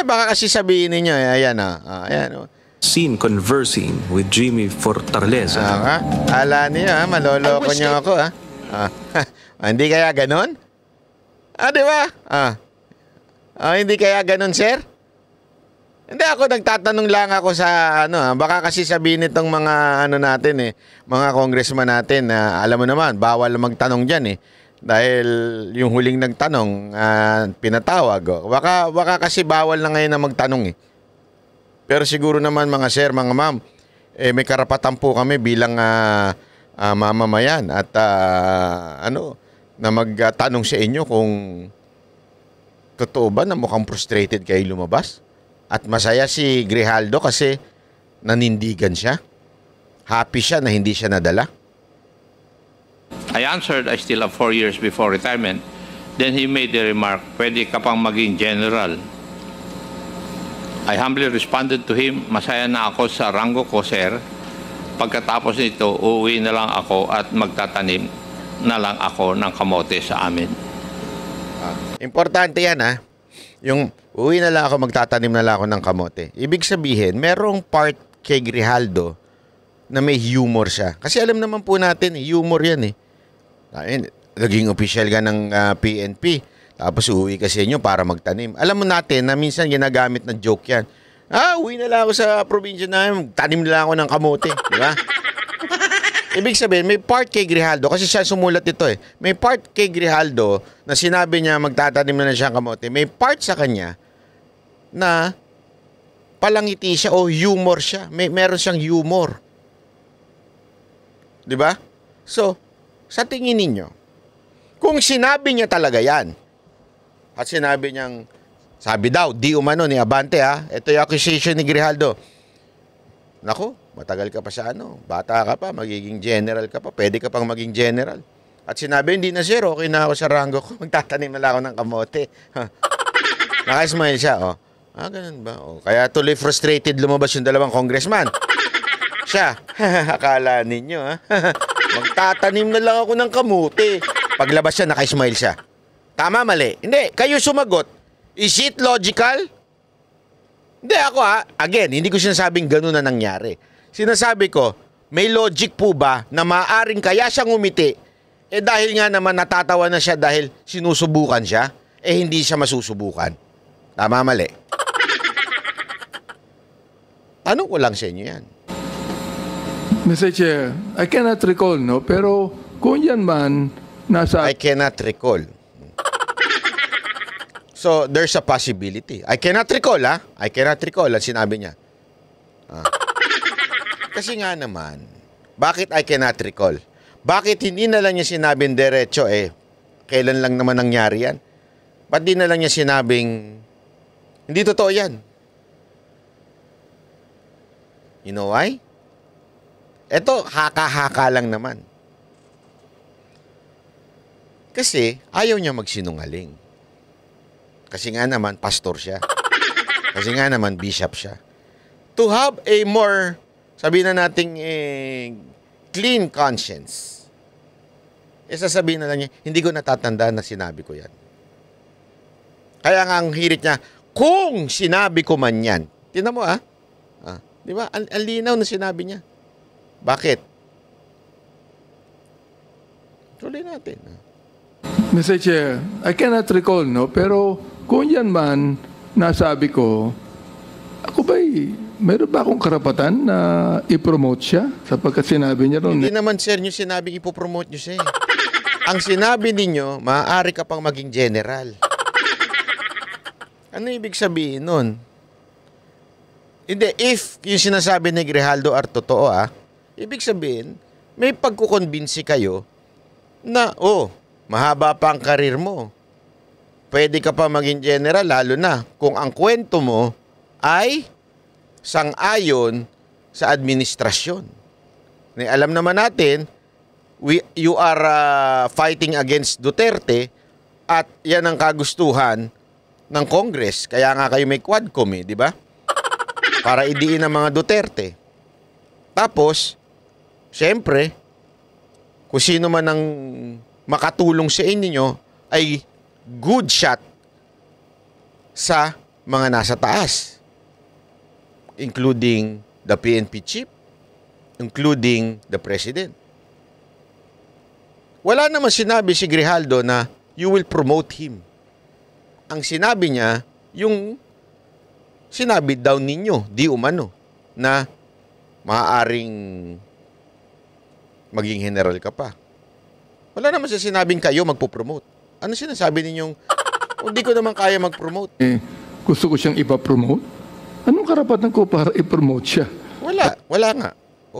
Baka kasi sabihin ninyo. Ayan. Ayan. Seen conversing with Jimmy Fortaleza. Akala niyo, maloloko niyo ako. Hindi kaya ganon? Di ba? Hindi kaya ganon, sir? Hindi, ako nagtatanong lang ako sa baka kasi sabihin nitong mga natin mga congressman natin na alam mo naman, bawal magtanong diyan Dahil yung huling nagtanong, pinatawag. Baka kasi bawal na ngayon na magtanong Pero siguro naman mga sir, mga ma'am, may karapatan po kami bilang mamamayan at na magtanong sa inyo kung totoo ba na mukhang frustrated kayo lumabas? At masaya si Grijaldo kasi nanindigan siya. Happy siya na hindi siya nadala. I answered, I still have 4 years before retirement. Then he made the remark, pwede ka pang maging general. I humbly responded to him, masaya na ako sa ranggo ko, sir. Pagkatapos nito, uuwi na lang ako at magtatanim na lang ako ng kamote sa amin. Importante yan Yung uuwi na lang ako, magtatanim na lang ako ng kamote. Ibig sabihin, merong part kay Grijaldo na may humor siya. Kasi alam naman po natin, humor yan Naging official ka ng PNP. Tapos uuwi ka sa inyo para magtanim. Alam mo natin na minsan ginagamit na joke yan. Uwi na lang ako sa probinsya namin, tanim na lang ako ng kamote. Di ba? Ibig sabihin, may part kay Grijaldo, kasi siya sumulat ito May part kay Grijaldo na sinabi niya magtatanim na siya ng kamote. May part sa kanya na palangiti siya o humor siya. Meron siyang humor. Di ba? So, sa tingin ninyo, kung sinabi niya talaga yan, at sinabi niyang, sabi daw, di umano ni Abante ito yung accusation ni Grijaldo. Naku, matagal ka pa sa bata ka pa, magiging general ka pa, pwede ka pang maging general. At sinabi, hindi na sir, okay na ako sa ranggo ko, magtatanim na lang ako ng kamote. Naka-smile siya, ganun ba? Kaya tuloy frustrated lumabas yung dalawang congressman. Siya, akala ninyo magtatanim na lang ako ng kamote. Paglabas siya, naka-smile siya. Tama, mali? Hindi, kayo sumagot. Is it logical? Hindi, ako again, hindi ko sinasabing ganun na nangyari. Sinasabi ko, may logic po ba na maaaring kaya siya ngumiti? Dahil nga naman natatawa na siya dahil sinusubukan siya, hindi siya masusubukan. Tama, mali? Tanong ko lang sa inyo yan. Mr. Chair, I cannot recall, no? Pero kung yan man, nasa... I cannot recall. So, there's a possibility. I cannot recall, ha? I cannot recall ang sinabi niya. Kasi nga naman, bakit I cannot recall? Bakit hindi na lang niya sinabing diretso, kailan lang naman nangyari yan? Ba't di na lang niya sinabing, hindi totoo yan? You know why? Ito, haka-haka lang naman. Kasi, ayaw niya magsinungaling. Kasi nga naman, pastor siya. Kasi nga naman, bishop siya. To have a more, sabihin na nating clean conscience, sasabihin na lang niya, hindi ko natatandaan na sinabi ko yan. Kaya nga ang hirit niya, kung sinabi ko man yan, tingnan mo di ba? Ang linaw na sinabi niya. Bakit? Tuloy natin. Mr. Chair, I cannot recall, no? Pero kung yan man, nasabi ko, ako ba'y, meron ba akong karapatan na i-promote siya? Sapagkat sinabi niya ron. Hindi naman, sir, nyo sinabing ipopromote nyo siya. Ang sinabi ninyo, maaari ka pang maging general. Ano ibig sabihin nun? Hindi, if yung sinasabi ni Grijaldo are totoo, ibig sabihin, may pagkukonbinsi kayo na, mahaba pa ang karir mo. Pwede ka pa maging general, lalo na kung ang kwento mo ay sang-ayon sa administrasyon. Alam naman natin, you are fighting against Duterte at yan ang kagustuhan ng Congress. Kaya nga kayo may Quadcom, di ba? Para idiin ang mga Duterte. Tapos, siyempre, kung sino man ang makatulong sa inyo ay good shot sa mga nasa taas. Including the PNP chief, including the president. Wala naman sinabi si Grijaldo na you will promote him. Ang sinabi niya, yung sinabi daw ninyo, di umano, na maaaring maging general ka pa. Wala naman siya sinabing kayo magpo-promote. Ano sinasabi ninyong, hindi ko naman kaya mag-promote? Gusto ko siyang ipa-promote? Anong karapatan ko para i-promote siya? Wala nga.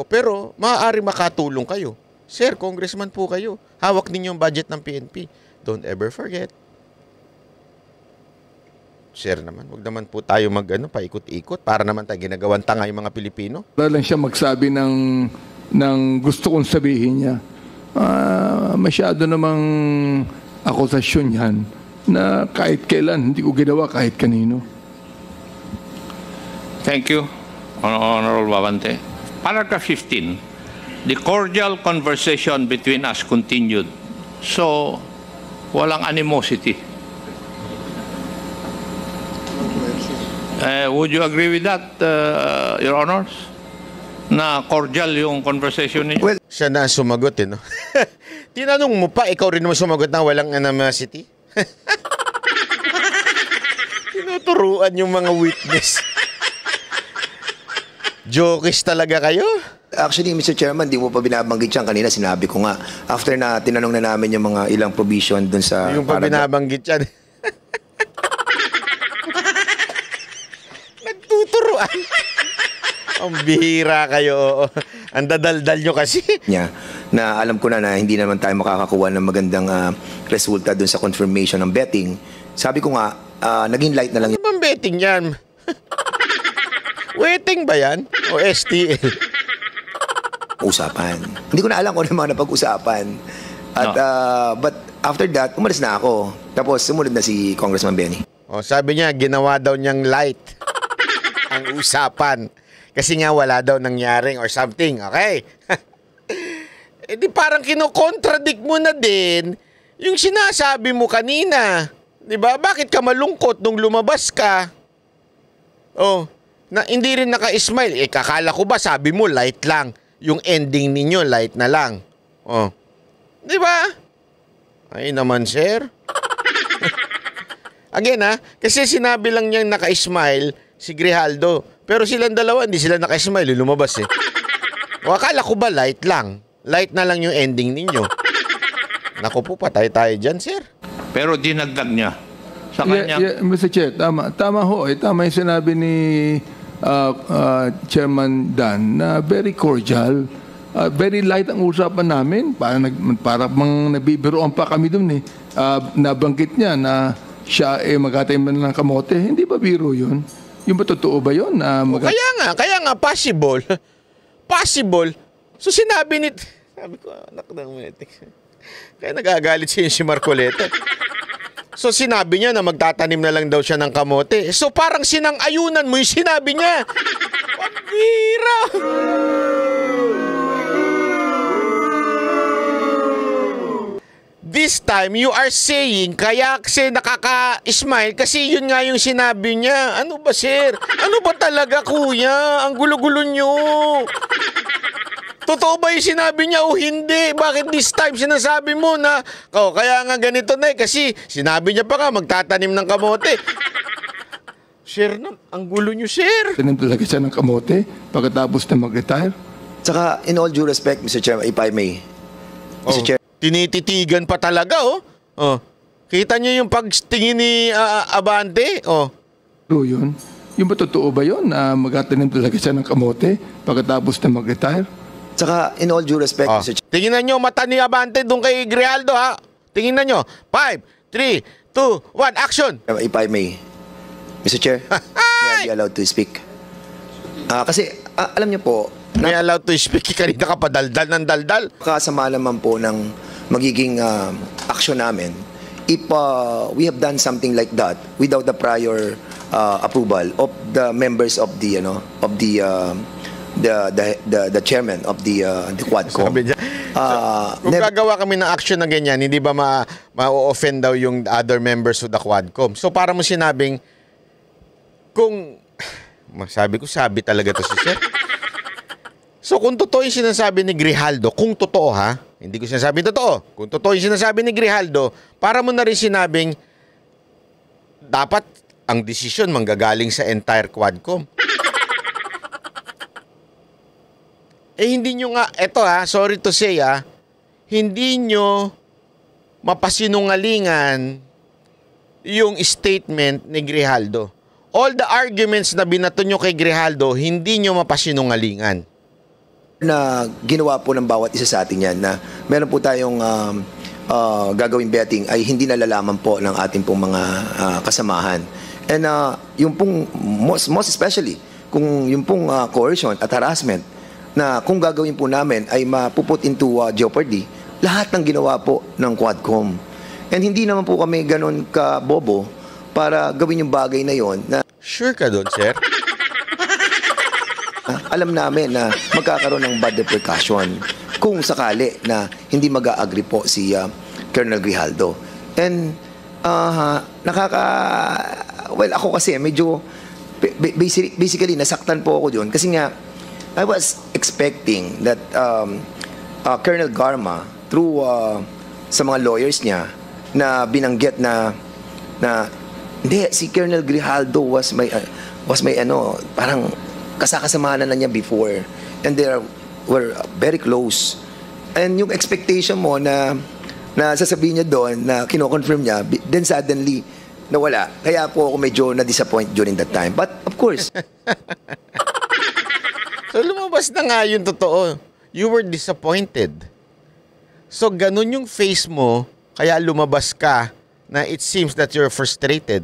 Pero maaaring makatulong kayo. Sir, congressman po kayo. Hawak ninyo ang budget ng PNP. Don't ever forget. Sir naman, wag naman po tayo paikot-ikot para naman tayo ginagawan tanga yung mga Pilipino. Wala lang siya magsabi ng gusto kong sabihin niya. Masyado namang akusasyon yan na kahit kailan, hindi ko ginawa kahit kanino. Thank you, Honorable Babante. Paragraph 15, the cordial conversation between us continued. So, walang animosity. Would you agree with that, Your Honors? Na cordial yung conversation niyo? Well, siya na sumagot, no? Tinanong mo pa, ikaw rin naman sumagot na walang animosity? Tinuturuan yung mga witness. Jokes talaga kayo? Actually, Mr. Chairman, di mo pa binabanggit yan. Kanina sinabi ko nga, after na tinanong na namin yung mga ilang provision dun sa... Yung pa binabanggit yan. Nagtuturuan. Ang bihira kayo. Ang dadaldal nyo kasi. Na alam ko na hindi naman tayo makakakuha ng magandang resulta dun sa confirmation ng betting. Sabi ko nga, naging light na lang. Ano bang betting yan? Waiting ba yan? O STL? Usapan. Hindi ko na alam kung ano yung mga napag-usapan. At, but after that, umalis na ako. Tapos sumunod na si Congressman Benny. Sabi niya, ginawa daw niyang light ang usapan. Kasi nga wala daw nangyaring or something. Okay? Di parang kinokontradict mo na din yung sinasabi mo kanina. Di ba? Bakit ka malungkot nung lumabas ka? Na hindi rin naka-smile. Kakala ko ba sabi mo light lang yung ending ninyo, light na lang. Oh. Di ba? Ay naman, sir. Again, kasi sinabi lang niyang naka-smile si Grijaldo. Pero silang dalawa, hindi sila naka-smile, lumabas eh. O, akala ko ba light lang? Light na lang yung ending ninyo. Naku po, patay tayo dyan, sir. Pero dinagdag niya. Sa kanya. Mr. Chair, tama. Tama ho. Tama yung sinabi ni Chairman Dan na very cordial. Very light ang usapan namin. Para nabibiroan pa kami dun eh. Nabanggit niya na siya maghatay man ng kamote. Hindi ba biro yun? Yung ba totoo ba yun? Kaya nga, possible. Possible. So sinabi ni... Sabi ko, anak ng metik. Kaya nagagalit siya si Marcoleta. So sinabi niya na magtatanim na lang daw siya ng kamote. So parang sinang-ayunan mo yung sinabi niya. Pambira! This time, you are saying, kaya kasi nakaka-smile kasi yun nga yung sinabi niya. Ano ba, sir? Ano ba talaga, kuya? Ang gulo-gulo nyo. Totoo ba yung sinabi niya o hindi? Bakit this time sinasabi mo na, kaya nga ganito na kasi sinabi niya pa nga magtatanim ng kamote. Sir, ang gulo nyo, sir. Tanim talaga siya ng kamote pagkatapos na mag-retire? Saka, in all due respect, Mr. Chairman, if I may, Mr. Chair. Tinititigan pa talaga, oh. Kita niyo yung pagtingin ni Abante, oh. Yun? Yung ba totoo ba yun na magtatanim talaga siya ng kamote pagkatapos na mag-retire? Saka, in all due respect, Mr. Chair. Tingnan nyo mata ni Abante doon kay Grijaldo, ha? Tingnan nyo. 5, 3, 2, 1, action! If I may, Mr. Chair, may I be allowed to speak? Kasi, alam niyo po, may allowed to speak, kanina ka pa daldal ng daldal. Kasama naman po ng magiging action namin if we have done something like that without the prior approval of the members of the the chairman of the Quadcom. Kung gagawa kami ng action na ganyan, hindi ba ma-offend daw yung other members of the Quadcom? So para mo sinabing sabi talaga to si sir. So kung totoo yung sinasabi ni Grijaldo, kung totoo ha, hindi ko sinasabi totoo, kung totoo yung sinasabi ni Grijaldo, para mo na rin sinabing dapat ang desisyon manggagaling sa entire Quadcom. Hindi nyo nga, sorry to say hindi nyo mapasinungalingan yung statement ni Grijaldo. All the arguments na binato nyo kay Grijaldo, hindi nyo mapasinungalingan. Na ginawa po ng bawat isa sa atin yan na meron po tayong gagawing betting ay hindi nalalaman po ng ating pong mga kasamahan. And yung pong most especially kung yung pong coercion at harassment na kung gagawin po namin ay mapuput into jeopardy lahat ng ginawa po ng Quadcom. And hindi naman po kami ganun kabobo para gawin yung bagay na yon na sure ka doon, sir? Alam namin na magkakaroon ng bad repercussion kung sakali na hindi mag-a-agree po si Colonel Grijaldo. And ako kasi medyo basically nasaktan po ako doon kasi nga I was expecting that Colonel Garma through sa mga lawyers niya na binanggit na hindi, si Colonel Grijaldo was my parang kasakasamahan na niya before and they were very close. And yung expectation mo na sasabihin niya doon na kino-confirm niya, then suddenly nawala. Kaya po ako medyo na-disappoint during that time. But of course. So lumabas na nga yung totoo. You were disappointed. So ganun yung face mo, kaya lumabas ka na it seems that you're frustrated.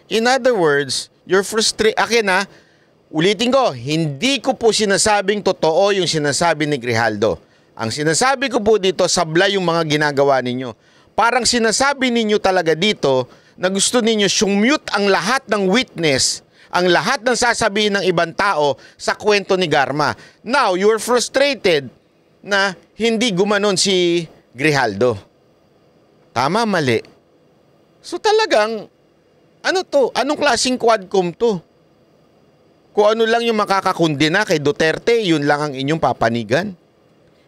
In other words, you're frustrated. Ulitin ko, hindi ko po sinasabing totoo yung sinasabi ni Grijaldo. Ang sinasabi ko po dito, sablay yung mga ginagawa ninyo. Parang sinasabi ninyo talaga dito na gusto ninyo sumute ang lahat ng witness, ang lahat ng sasabihin ng ibang tao sa kwento ni Garma. Now, you're frustrated na hindi gumanon si Grijaldo. Tama, mali. So talagang, ano to? Anong klaseng Quadcom to? Kung ano lang yung makakakundina kay Duterte, yun lang ang inyong papanigan.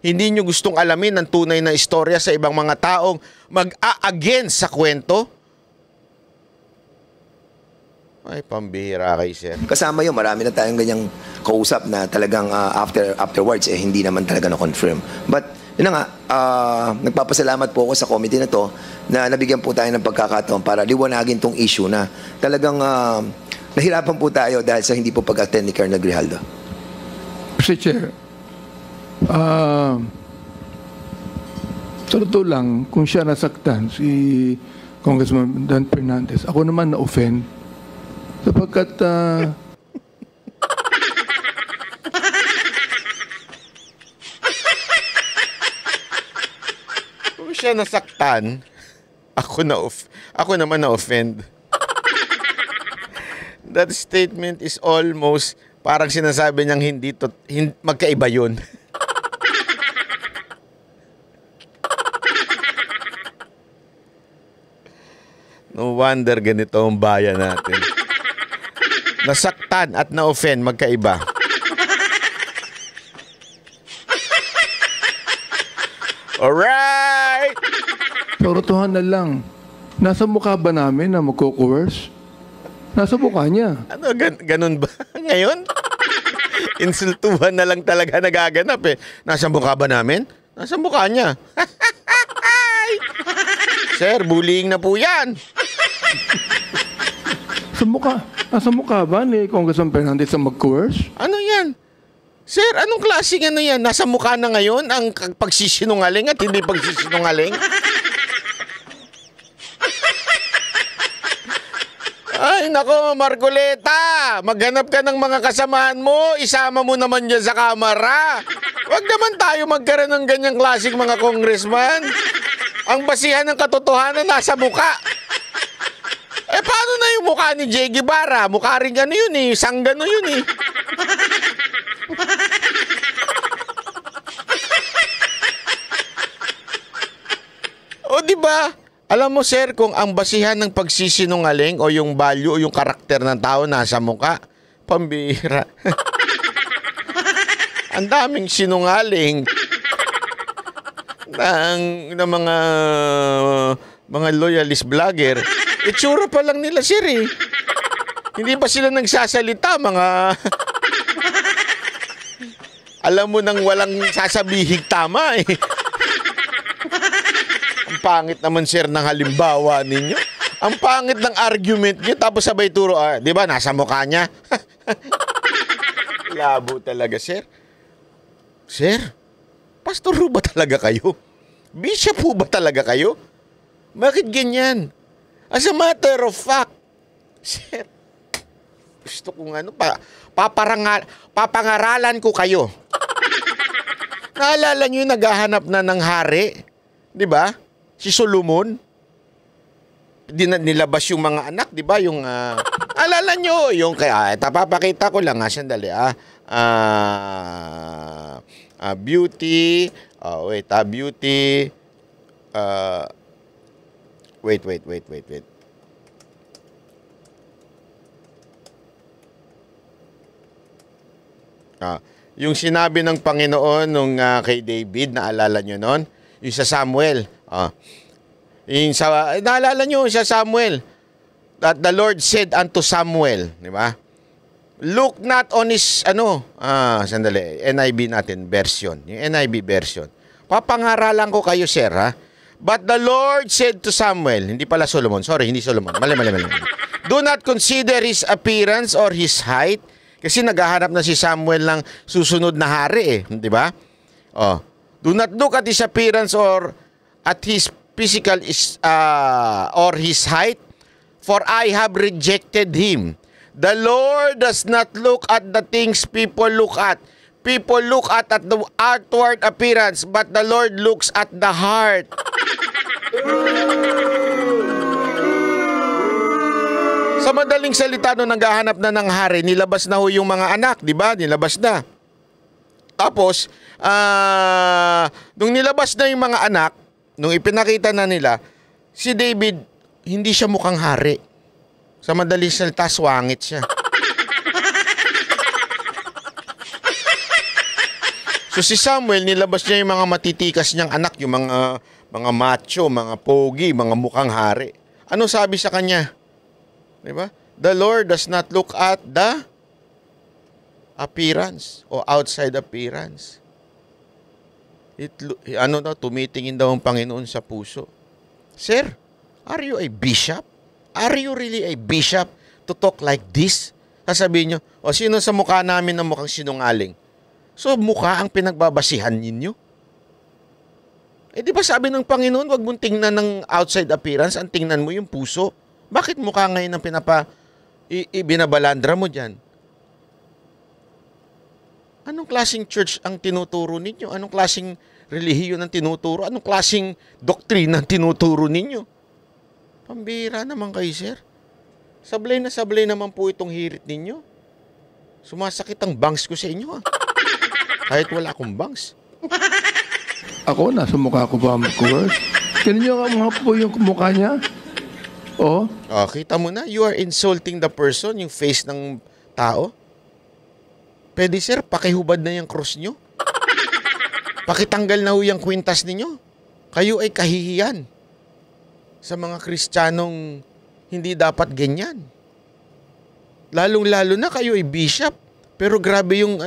Hindi nyo gustong alamin ang tunay na istorya sa ibang mga taong mag-a-against sa kwento? Ay, pambihira kay sir. Kasama yun, marami na tayong ganyang kausap na talagang afterwards, hindi naman talaga na-confirm. But, yun na nga, nagpapasalamat po ako sa committee na to na nabigyan po tayo ng pagkakataon para liwanagin tong issue na talagang nahirapan po tayo dahil sa hindi po pag-attend ni Colonel Grijaldo. Mr. Chair, sa totoo lang, kung siya nasaktan, si Congressman Dan Fernandez, ako naman na-offend sapagkat kung siya nasaktan, ako naman na-offend. That statement is almost parang sinasabi niyang hindi magkaiba yun. No wonder ganito ang bayan natin. Nasaktan at na-offend, magkaiba. Alright! Totohan na lang. Nasa mukha ba namin na magko-coerce? Nasa mukha niya. Ano, ganun ba? Ngayon? Insultuhan na lang talaga nagaganap eh. Nasa mukha ba namin? Nasa mukha niya. Sir, bullying na po yan. Nasa mukha ba ni Congressman Fernandez na mag-coerce? Ano yan? Sir, anong klaseng ano yan? Nasa mukha na ngayon ang pagsisinungaling at hindi pagsisinungaling? Ay, nako, Marcoleta. Maghanap ka ng mga kasamahan mo. Isama mo naman dyan sa kamera. Huwag naman tayo magkaroon ng ganyang klaseng mga congressman. Ang basihan ng katotohanan nasa mukha. Eh, paano na yung mukha ni J. Guevara? Mukha rin ano yun eh. Sanggano yun eh. O, diba? Alam mo, sir, kung ang basihan ng pagsisinungaling o yung value o yung karakter ng tao nasa mukha, pambihira. Ang daming sinungaling ng mga loyalist vlogger. Itsura pa lang nila, sir, eh. Hindi pa sila nagsasalita, mga alam mo nang walang sasabihig tama, eh. Ang pangit naman, sir, ng halimbawa ninyo. Ang pangit ng argument niyo, tapos sabay turo, di ba, nasa mukha niya? Labo talaga, sir. Sir, pastor ba talaga kayo? Bishop po ba talaga kayo? Bakit ganyan? As a matter of fact, sir, gusto kong papangaralan ko kayo. Naalala nyo yung naghahanap na ng hari? Di ba? Si Solomon. Nilabas yung mga anak, di ba? Yung, alala nyo, yung kaya, papakita ko lang, sandali, beauty, beauty, wait. Yung sinabi ng Panginoon nung kay David, naalala nyo nun? Yung sa Samuel. Yung sa, naalala nyo sa Samuel? That the Lord said unto Samuel, di ba? Look not on his, sandali, NIV natin, version. Yung NIV version. Papangaralan ko kayo, sir, ha? But the Lord said to Samuel, hindi pala Solomon, sorry, hindi Solomon, mali. Do not consider his appearance or his height, kasi naghahanap na si Samuel ng susunod na hari, di ba? Do not look at his appearance or at his physical or his height, for I have rejected him. The Lord does not look at the things people look at. People look at the outward appearance, but the Lord looks at the heart. Sa madaling salita, nung naghahanap na ng hari, nilabas na ho yung mga anak, di ba? Nilabas na. Tapos, nung nilabas na yung mga anak, nung ipinakita na nila, si David, hindi siya mukhang hari. Sa madaling salita, swangit siya. So si Samuel, nilabas niya yung mga matitikas niyang anak, yung mga macho, mga pogi, mga mukhang hari. Ano sabi sa kanya? Diba? The Lord does not look at the appearance o outside appearance. Tumitingin daw ang Panginoon sa puso. Sir, are you a bishop? Are you really a bishop to talk like this? Sasabihin nyo, sino sa mukha namin na mukhang sinungaling? So, mukha ang pinagbabasihan ninyo? Di ba sabi ng Panginoon, wag mong tingnan ng outside appearance, ang tingnan mo yung puso. Bakit mukha ngayon ang binabalandra mo dyan? Anong klaseng church ang tinuturo ninyo? Anong klaseng relihiyon ang tinuturo? Anong klaseng doktrina ang tinuturo ninyo? Pambira naman kayo, sir. Sablay na sablay naman po itong hirit ninyo. Sumasakit ang bangs ko sa inyo, kahit wala akong bangs. Ako, nasa mukha ko ba mag-coerce? Tignan niyo nga po yung mukha niya. Kita mo na, you are insulting the person, yung face ng tao. Pwede, sir, pakihubad na yung cross nyo. Pakitanggal na ho yung kwintas ninyo. Kayo ay kahihiyan sa mga Kristiyanong hindi dapat ganyan. Lalong-lalo na kayo ay bishop. Pero grabe yung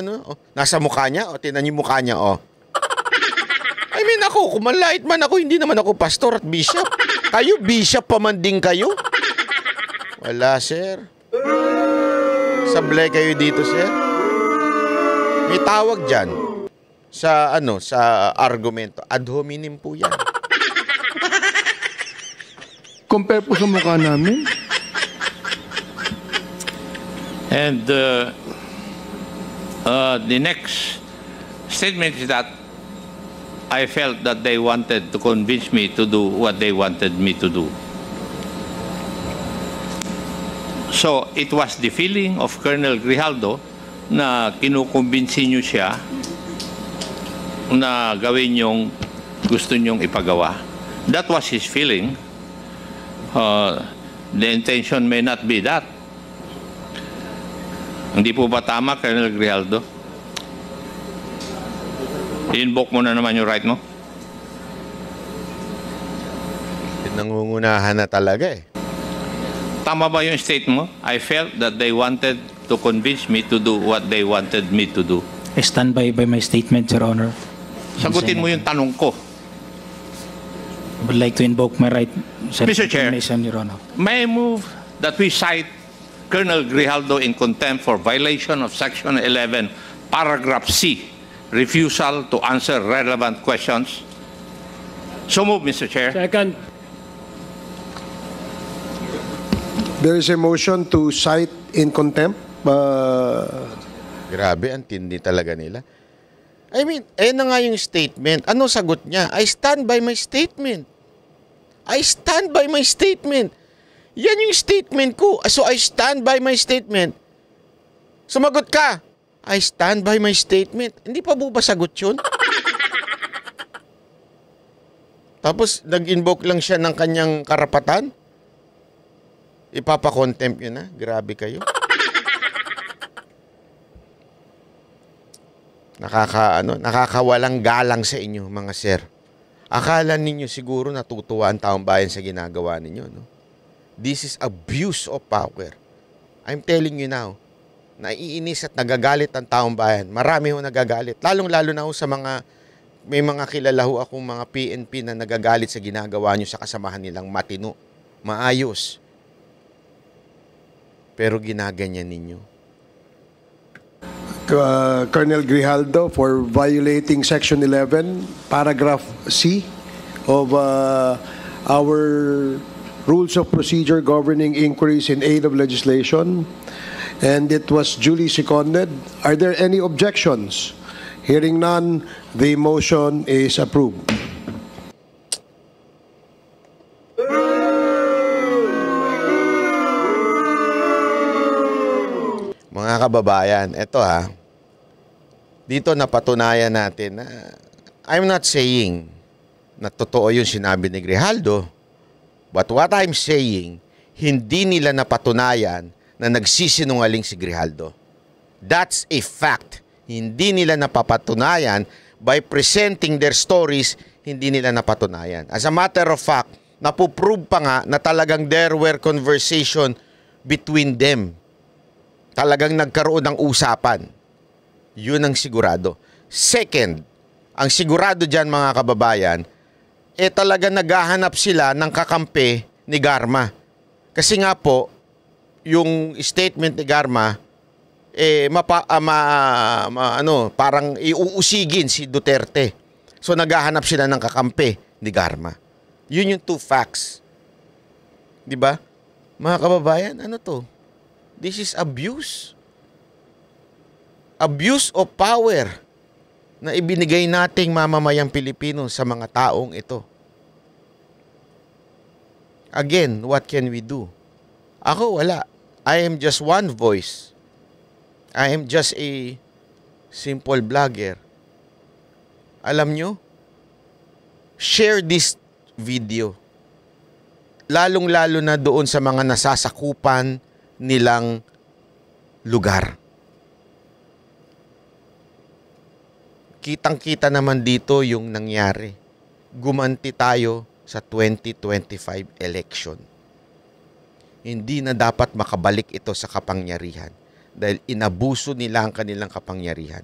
nasa mukha niya, tinan niyo mukha niya, I mean ako, kung manlait man ako, hindi naman ako pastor at bishop. Kayo, bishop pa man din kayo. Wala, sir. Sablay kayo dito, sir. May tawag dyan sa argumento. Ad hominem po yan. Compare po sa mukha namin. And the next statement is that I felt that they wanted to convince me to do what they wanted me to do. So it was the feeling of Colonel Grijaldo na kinukumbinsin niyo siya na gawin yung gusto niyong ipagawa. That was his feeling. The intention may not be that. Hindi po ba tama, Colonel Grijaldo? I-invoke mo na naman yung right mo? Nangungunahan na talaga Tama ba yung state mo? I felt that they wanted to convince me to do what they wanted me to do. I stand by my statement, Your Honor. Sagutin mo yung tanong ko. I would like to invoke my right, Mr. Chair, Your Honor. May I move that we cite Colonel Grijaldo in contempt for violation of Section 11, Paragraph C, refusal to answer relevant questions? So move, Mr. Chair. Second. There is a motion to cite in contempt. Grabe, ang tindi talaga nila. I mean, na nga yung statement. Ano sagot niya? I stand by my statement. I stand by my statement. Yan yung statement ko. So, I stand by my statement. Sumagot ka. I stand by my statement. Hindi pa ba sagot yun? Tapos, nag-invoke lang siya ng kanyang karapatan? Ipapa-contempt yun na. Grabe kayo. Nakakawalang galang sa inyo, mga sir. Akala ninyo siguro natutuwa ang taong bayan sa ginagawa ninyo, no? This is abuse of power. I'm telling you now, naiinis at nagagalit ang taong bayan. Marami ho nagagalit. Lalong-lalo na ho sa may mga kilala ho akong mga PNP na nagagalit sa ginagawa nyo sa kasamahan nilang matino. Maayos. Pero ginaganyan ninyo. Colonel Grijaldo for violating Section 11, Paragraph C of our Rules of Procedure governing inquiries in aid of legislation, and it was duly seconded. Are there any objections? Hearing none, the motion is approved. Mga kababayan, eto dito napatunayan natin na I'm not saying na totoo yung sinabi ni Grijaldo, but what I'm saying, hindi nila napatunayan na nagsisinungaling si Grijaldo. That's a fact. Hindi nila napapatunayan by presenting their stories, hindi nila napatunayan. As a matter of fact, napuprove pa nga na talagang there were conversation between them. Talagang nagkaroon ng usapan. Yun ang sigurado. Second, ang sigurado dyan mga kababayan, talaga naghahanap sila ng kakampi ni Garma. Kasi nga po, yung statement ni Garma, parang iuusigin si Duterte. So naghahanap sila ng kakampi ni Garma. Yun yung two facts. 'Di ba? Mga kababayan, ano to? This is abuse. Abuse of power na ibinigay nating mamamayang Pilipino sa mga taong ito. Again, what can we do? Ako wala. I am just one voice. I am just a simple vlogger. Alam nyo, share this video. Lalong-lalo na doon sa mga nasasakupan nilang lugar. Kitang-kita naman dito yung nangyari. Gumanti tayo sa 2025 election. Hindi na dapat makabalik ito sa kapangyarihan dahil inabuso nila ang kanilang kapangyarihan.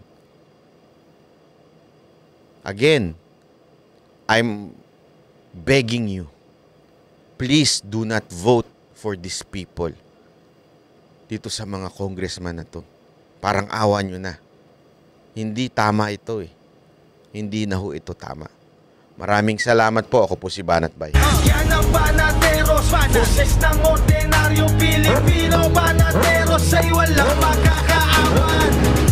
Again, I'm begging you, please do not vote for these people. Dito sa mga congressman na to. Parang awa nyo na. Hindi tama ito eh. Hindi na ho ito tama. Maraming salamat po. Ako po si Banat Bay. Yan ang Banateros, boses ng ordinaryo Pilipino. Banateros ay walang makakaawan.